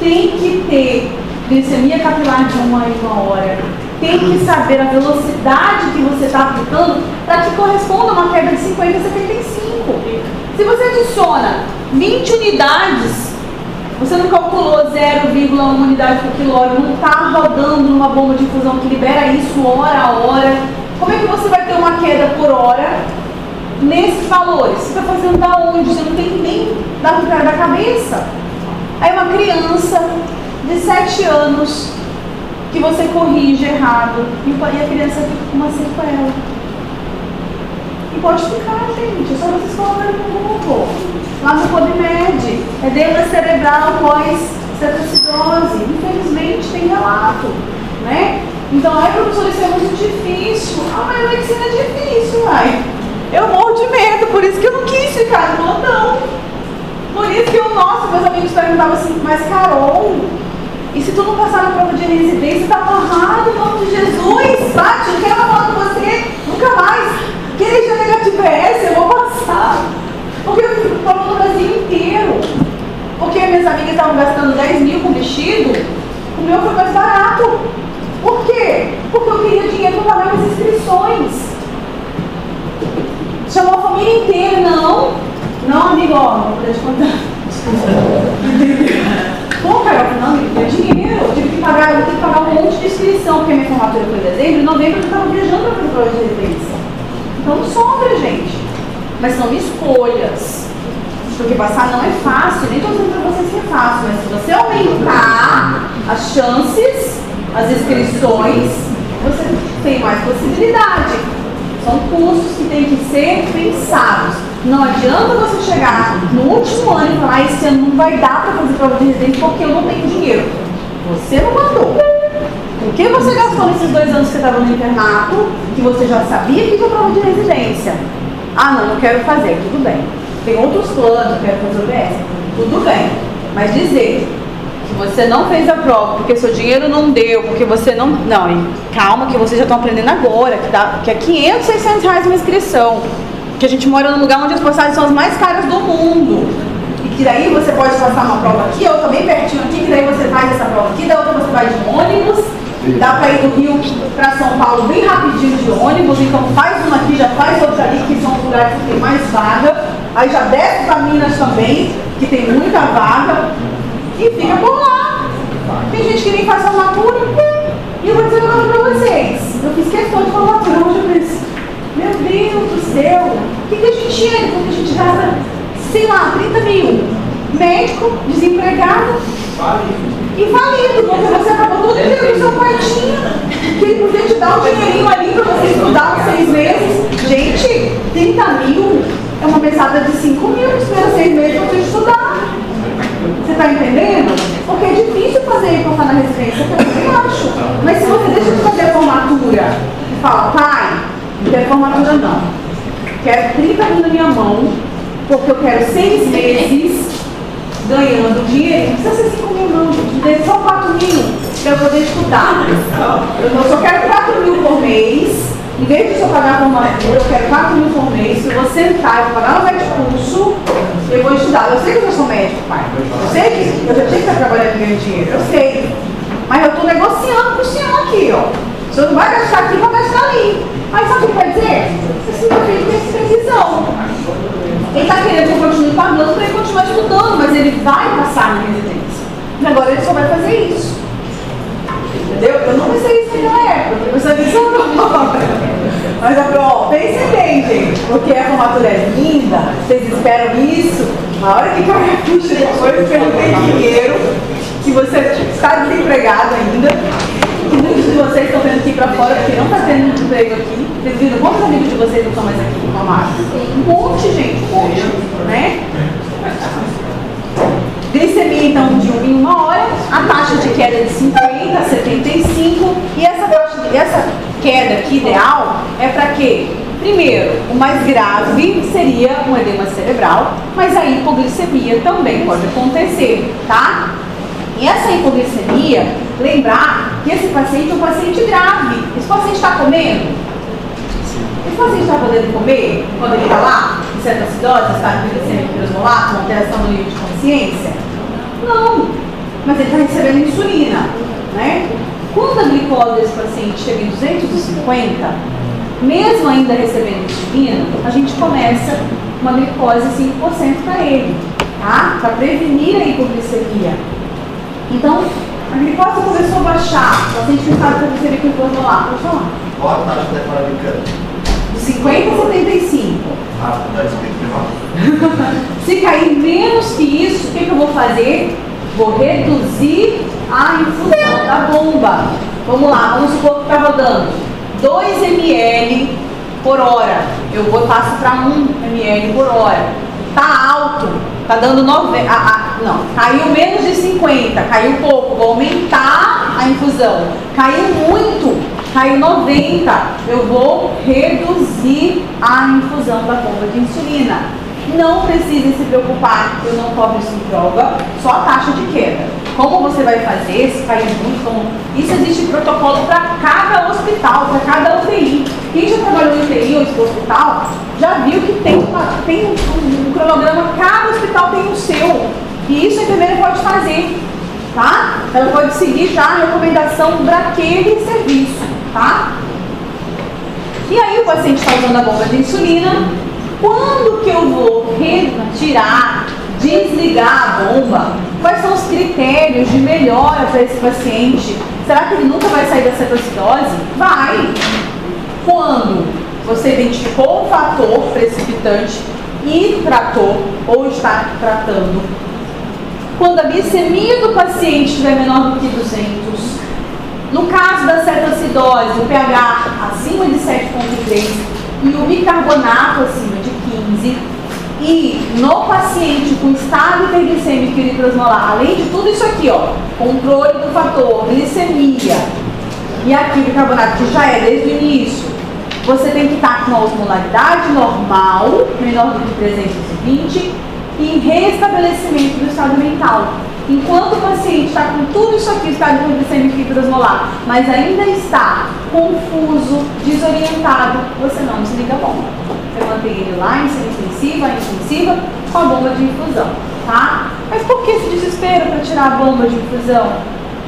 Tem que ter glicemia capilar de 1 em 1 hora. Tem que saber a velocidade que você está aplicando para que corresponda a uma queda de 50 a 75. Se você adiciona 20 unidades, você não calculou 0,1 unidade por quilômetro, não está rodando numa bomba de infusão que libera isso hora a hora. Como é que você vai ter uma queda por hora nesses valores? Você está fazendo da onde? Você não tem nem da lugar da cabeça. Aí uma criança de 7 anos que você corrige errado e a criança fica com uma sequela. E pode ficar, gente, é só vocês colocarem no Google. Lá no PubMed, edema cerebral pós-cetoacidose. Infelizmente tem relato, né? Então, ai, professor, isso é muito difícil. Ah, mas a medicina é difícil, ai. Eu morro de medo, por isso que eu não quis ficar no plantão. Por isso que meus amigos perguntavam assim, mas Carol, e se tu não passar na prova de residência, tá amarrado, em nome de Jesus, bate, não quero mais falar com você, nunca mais. Que energia negativa é essa? Eu vou passar. Porque eu fico falando no Brasil inteiro. Porque minhas amigas estavam gastando 10 mil com vestido, o meu foi mais barato. Por quê? Porque eu queria dinheiro para pagar as inscrições. Chamou a família inteira, não, amigo, ó, não vou poder te contar. Pô, Carol, não, eu queria dinheiro, eu tive que pagar um monte de inscrição, porque minha formatura foi em dezembro, em novembro eu estava viajando para fazer prova de residência. Então não sobra, gente. Mas são escolhas. Porque passar não é fácil, nem estou dizendo para vocês que é fácil, mas se você aumentar as chances, as inscrições, você tem mais possibilidade. São cursos que têm que ser pensados. Não adianta você chegar no último ano e falar, esse ano não vai dar para fazer prova de residência porque eu não tenho dinheiro. Você não mandou. O que você gastou nesses 2 anos que você estava no internato, que você já sabia que tinha prova de residência? Ah, não quero fazer, tudo bem. Tem outros planos, eu quero fazer o BS, tudo bem. Mas dizer que você não fez a prova porque seu dinheiro não deu, porque você não... Não, calma que vocês já estão aprendendo agora, que é 500, 600 reais uma inscrição. Que a gente mora num lugar onde as passagens são as mais caras do mundo. E que daí você pode passar uma prova aqui, outra bem pertinho aqui, que daí você faz essa prova aqui, da outra você vai de ônibus. Dá para ir do Rio para São Paulo bem rapidinho de ônibus, então faz uma aqui, já faz outra ali, que são os lugares que tem mais vaga. Aí já desce para Minas também, que tem muita vaga, e fica por lá. Tem gente que nem faz formatura, e eu vou dizer uma coisa para vocês. Eu fiz questão de formatura, hoje eu pensei, meu Deus do céu, o que a gente entra? Porque a gente gasta, sei lá, 30 mil médico, desempregado e falido, porque você acabou todo o dinheiro do seu pai tinha, que ele podia te dar um dinheirinho ali para você estudar uns 6 meses. Gente, 30 mil é uma mesada de 5 mil nos primeiros 6 meses para você estudar. Você está entendendo? Porque é difícil fazer para na residência, eu também acho. Mas se você deixa de fazer a formatura e fala, pai, não quero formatura não, quero 30 mil na minha mão, porque eu quero 6 meses ganhando dinheiro, não precisa ser 5 mil não, gente, só 4 mil para eu poder estudar. Eu só quero 4 mil por mês, em vez de eu pagar a formatura, eu quero 4 mil por mês. Se eu vou sentar e vou pagar o médico curso, eu vou estudar. Eu sei que eu já sou médico, pai. Eu sei que eu já tinha que estar trabalhando e ganhando dinheiro, eu sei. Mas eu estou negociando com o senhor aqui, ó. O senhor não vai gastar aqui, vai gastar ali. Mas sabe o que quer dizer? Esse meu filho tem previsão. Ele está querendo que eu continue pagando para ele continuar estudando, mas ele vai passar na residência. E agora ele só vai fazer isso. Entendeu? Eu não pensei isso naquela época, eu pensei isso agora. Mas ó, pensem bem, gente, porque a formatura é linda, vocês esperam isso, na hora que cai a ficha depois, você não tem dinheiro, que você está desempregado ainda, e muitos de vocês estão tendo que ir para fora porque não está tendo emprego aqui. Vocês viram quantos amigos de vocês não estão mais aqui com a marca? Um monte, gente, um monte, né? Glicemia, então, de 1 em 1 hora, a taxa de queda é de 50 a 75, e essa queda aqui ideal é para quê? Primeiro, o mais grave seria um edema cerebral, mas a hipoglicemia também pode acontecer, tá? E essa hipoglicemia, lembrar que esse paciente é um paciente grave. Esse paciente está comendo? Esse paciente está podendo comer quando ele está lá, em cetoacidose, estado glicêmico hiperosmolar, com alteração no nível de consciência? Não, mas ele está recebendo insulina, né? Quando a glicose desse paciente chega em 250, mesmo ainda recebendo insulina, a gente começa uma glicose 5% para ele, tá? Para prevenir a hipoglicemia. Então, a glicose começou a baixar, o paciente pensava que a glicemia hiperosmolar, pode falar? Qual a taxa de declarada? De 50 a 75. Ah, está escrito demais. Se cair menos que isso, o que eu vou fazer? Vou reduzir a infusão da bomba. Vamos lá, vamos supor que está rodando 2 ml por hora. Eu passo para 1 ml por hora. Está alto, está dando 90. Não, caiu menos de 50, caiu pouco, vou aumentar a infusão. Caiu muito, caiu 90, eu vou reduzir a infusão da bomba de insulina. Não precisa se preocupar, eu não cobro isso em prova, só a taxa de queda. Como você vai fazer, se cair muito, isso existe protocolo para cada hospital, para cada UTI. Quem já trabalhou em UTI ou em hospital, já viu que tem um cronograma, cada hospital tem o seu. E isso a enfermeira pode fazer, tá? Ela pode seguir já a recomendação para aquele serviço, tá? E aí o paciente está usando a bomba de insulina. Quando que eu vou retirar, desligar a bomba? Quais são os critérios de melhora para esse paciente? Será que ele nunca vai sair da cetoacidose? Vai! Quando você identificou o fator precipitante e tratou ou está tratando. Quando a glicemia do paciente estiver menor do que 200. No caso da cetoacidose, o pH acima de 7,3 e o bicarbonato acima de 15. E no paciente com estado hiperglicêmico e hiperosmolar, além de tudo isso aqui, ó, controle do fator, glicemia, e aqui o bicarbonato que já é desde o início, você tem que estar com uma osmolaridade normal, menor do que 320, e restabelecimento do estado mental. Enquanto o paciente está com tudo isso aqui, estado hiperglicêmico e hiperosmolar, mas ainda está confuso, desorientado, você não desliga a bomba. Você mantém ele lá em semi-intensiva, com a bomba de infusão, tá? Mas por que esse desespero para tirar a bomba de infusão?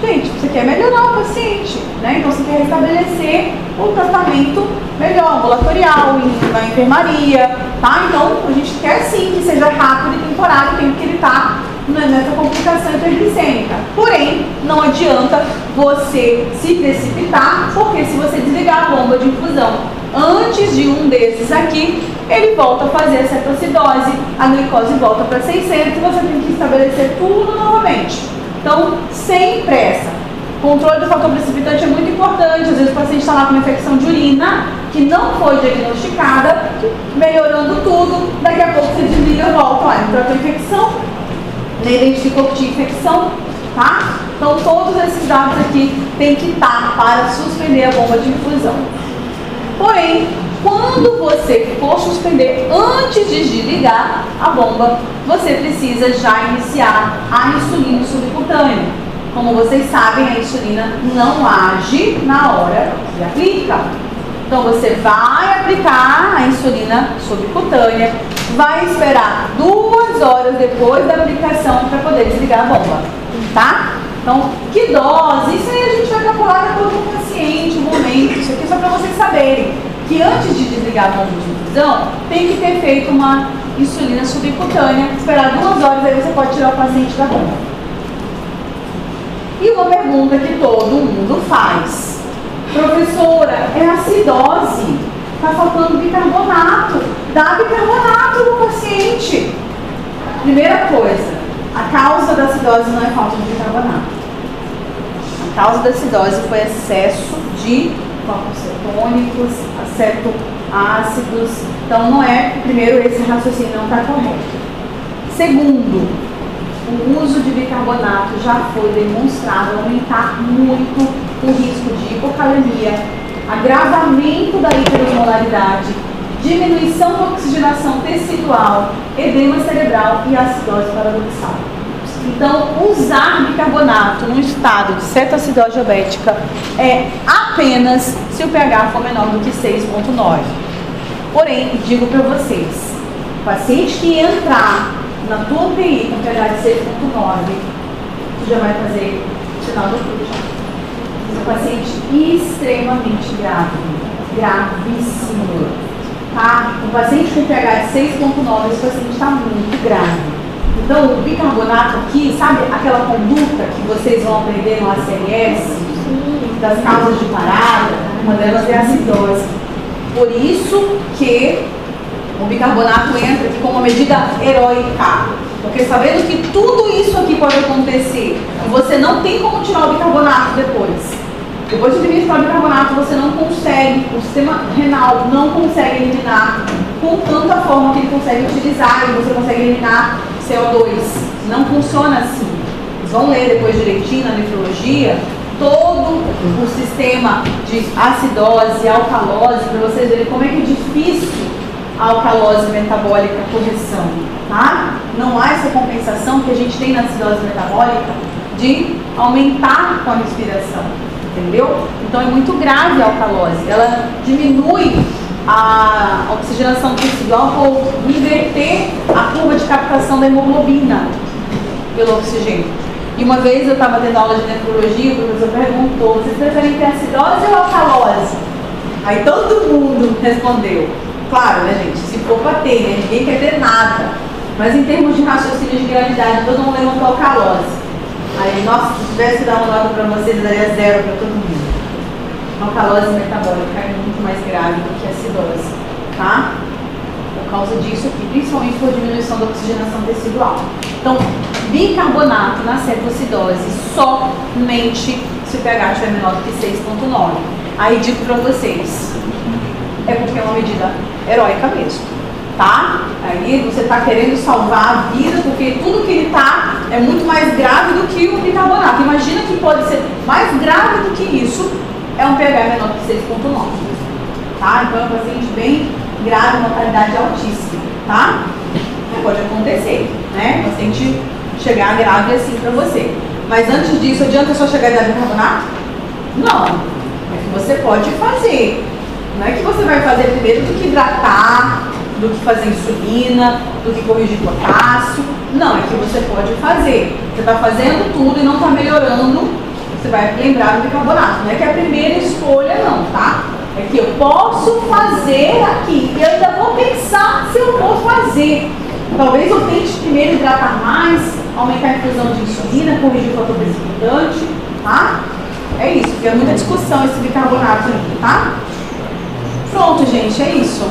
Gente, você quer melhorar o paciente, né? Então você quer restabelecer o tratamento melhor, ambulatorial, na enfermaria, tá? Então a gente quer sim que seja rápido e temporário o tempo que ele está nessa complicação hiperglicêmica. Porém, não adianta você se precipitar, porque se você desligar a bomba de infusão antes de um desses aqui, ele volta a fazer a cetoacidose, a glicose volta para 600 e você tem que estabelecer tudo novamente. Então, sem pressa. O controle do fator precipitante é muito importante. Às vezes o paciente está lá com uma infecção de urina que não foi diagnosticada, melhorando tudo, daqui a pouco você desliga e volta. Olha, não tratou a infecção, nem identificou que tinha infecção, tá? Então todos esses dados aqui tem que estar para suspender a bomba de infusão. Porém, quando você for suspender antes de desligar a bomba, você precisa já iniciar a insulina subcutânea. Como vocês sabem, a insulina não age na hora que aplica. Então você vai aplicar a insulina subcutânea, vai esperar 2 horas depois da aplicação para poder desligar a bomba, tá? Então, que dose? Isso aí a gente vai calcular de acordo com o paciente, o momento. Isso aqui é só para vocês saberem que antes de desligar a bomba de infusão, tem que ter feito uma insulina subcutânea, esperar 2 horas, aí você pode tirar o paciente da bomba. E uma pergunta que todo mundo faz: professora, é acidose, está faltando bicarbonato, dá bicarbonato no paciente. Primeira coisa, a causa da acidose não é falta de bicarbonato. A causa da acidose foi excesso de corpos cetônicos, acetoácidos. Então não é, primeiro, esse raciocínio não está correto. Segundo, o uso de bicarbonato já foi demonstrado aumentar muito o risco de hipocalemia, agravamento da hiperosmolaridade, diminuição da oxigenação tecidual, edema cerebral e acidose paradoxal. Então, usar bicarbonato no estado de cetoacidose diabética é apenas se o pH for menor do que 6,9. Porém, digo para vocês, o paciente que entrar na tua UTI com pH de 6,9, tu já vai fazer sinal do tudo já. É um paciente extremamente grave, gravíssimo, tá? Um paciente com pH de 6,9, esse paciente está muito grave. Então, o bicarbonato aqui, sabe aquela conduta que vocês vão aprender no ACLS, das causas de parada? Uma delas é a acidose. Por isso que o bicarbonato entra aqui como uma medida heróica, porque sabendo que tudo isso aqui pode acontecer e você não tem como tirar o bicarbonato depois de administrar o bicarbonato, você não consegue, o sistema renal não consegue eliminar com tanta forma que ele consegue utilizar e você consegue eliminar CO2. Não funciona assim. Vocês vão ler depois direitinho na nefrologia todo o sistema de acidose, alcalose, para vocês verem como é que é difícil a alcalose metabólica, correção, tá? Não há essa compensação que a gente tem na acidose metabólica de aumentar com a respiração, entendeu? Então é muito grave a alcalose, ela diminui a oxigenação tecidual por inverter a curva de captação da hemoglobina pelo oxigênio. E uma vez eu estava tendo aula de nefrologia, o professor perguntou: vocês preferem ter acidose ou alcalose? Aí todo mundo respondeu. Claro, né, gente? Se for para ter, né? Ninguém quer ter nada. Mas em termos de raciocínio de gravidade, todo mundo levantou alcalose. Aí, nossa, se tivesse que dar uma nota para vocês, eu daria 0 para todo mundo. Alcalose metabólica é muito mais grave do que a acidose, tá? Por causa disso aqui, principalmente por diminuição da oxigenação tecidual. Então, bicarbonato na cetoacidose somente se o pH estiver menor do que 6,9. Aí digo para vocês, é porque é uma medida heróica mesmo, tá? Aí você está querendo salvar a vida, porque tudo que ele está é muito mais grave do que o bicarbonato. Imagina que pode ser mais grave do que isso, é um pH menor que 6,9, tá? Então é um paciente bem grave, mortalidade altíssima, tá? Pode acontecer, né? O paciente chegar grave assim para você. Mas antes disso, adianta só chegar e dar bicarbonato? Não, é que você pode fazer. Não é que você vai fazer primeiro do que hidratar, do que fazer insulina, do que corrigir potássio. Não, é que você pode fazer. Você está fazendo tudo e não está melhorando, você vai lembrar do bicarbonato. Não é que é a primeira escolha não, tá? É que eu posso fazer aqui. E eu ainda vou pensar se eu vou fazer. Talvez eu tente primeiro hidratar mais, aumentar a infusão de insulina, corrigir o fator precipitante, tá? É isso, porque é muita discussão esse bicarbonato aqui, tá? Pronto, gente, é isso.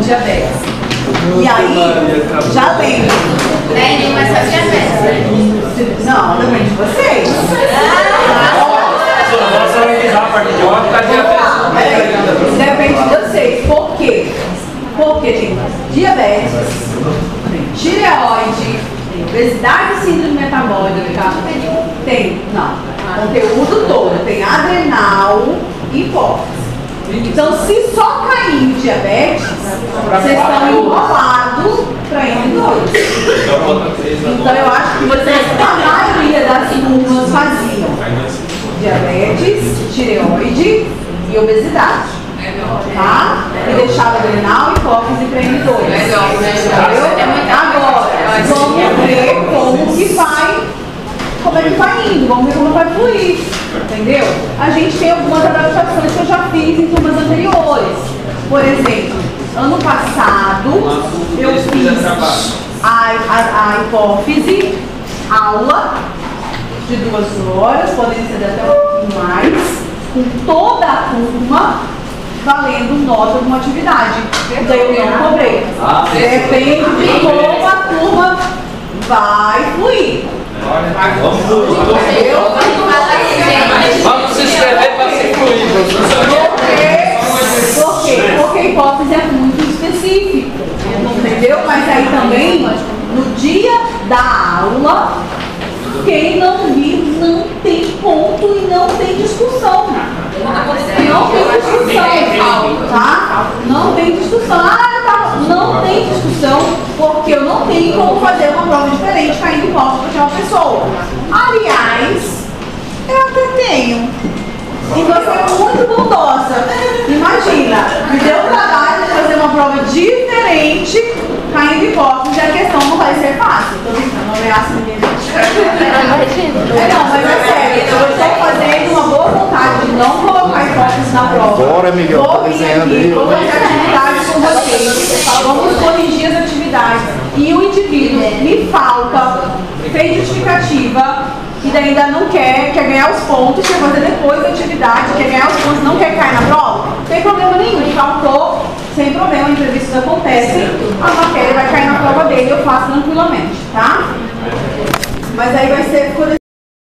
diabetes. E aí, já lembra. Nenhum, mas só diabetes, né? Não, depende de vocês. Depende de vocês. Por quê? Porque tem diabetes, tem tireoide, tem obesidade e síndrome metabólica, tem, conteúdo todo, tem adrenal e hipófise. Então, se só cair em diabetes, vocês estão enrolados para ir em dois. Então, eu acho que vocês, a maioria das turmas faziam diabetes, tireoide e obesidade. Tá? E deixava adrenal, hipófise para M2. Agora, vamos ver como é que vai indo, vamos ver como vai fluir. Entendeu? A gente tem algumas adaptações que eu já fiz em turmas anteriores. Por exemplo, ano passado eu fiz a hipófise, aula de 2 horas, podem ser até um pouquinho mais, com toda a turma valendo nota de uma atividade. Então eu não cobrei. Depende de como a turma vai fluir. Vamos se inscrever para se fluir. Por quê? Porque a hipófise é muito específico. Entendeu? Mas aí também, no dia da aula, quem não vir não tem ponto e não tem discussão. Não tem discussão, tá? Não tem discussão. Não tem discussão, porque eu não tenho como fazer uma prova diferente caindo hipófise para uma pessoa. Aliás, eu até tenho. E você é muito bondosa. Imagina, me deu o trabalho de fazer uma prova diferente caindo hipófise, a questão não vai ser fácil. Tô brincando, não ameaço ninguém. Não, mas é sério, eu estou fazendo uma boa vontade de não colocar hipófise na prova. Bora, Miguel, tá desenhando aí. Vou fazer atividades com vocês. Vamos corrigir as atividades. E o indivíduo me falta, fez justificativa, e ainda não quer ganhar os pontos, quer fazer depois da atividade, quer ganhar os pontos, não quer cair na prova, não tem problema nenhum, faltou, sem problema, imprevistos acontecem, a matéria vai cair na prova dele, eu faço tranquilamente, tá? Mas aí vai ser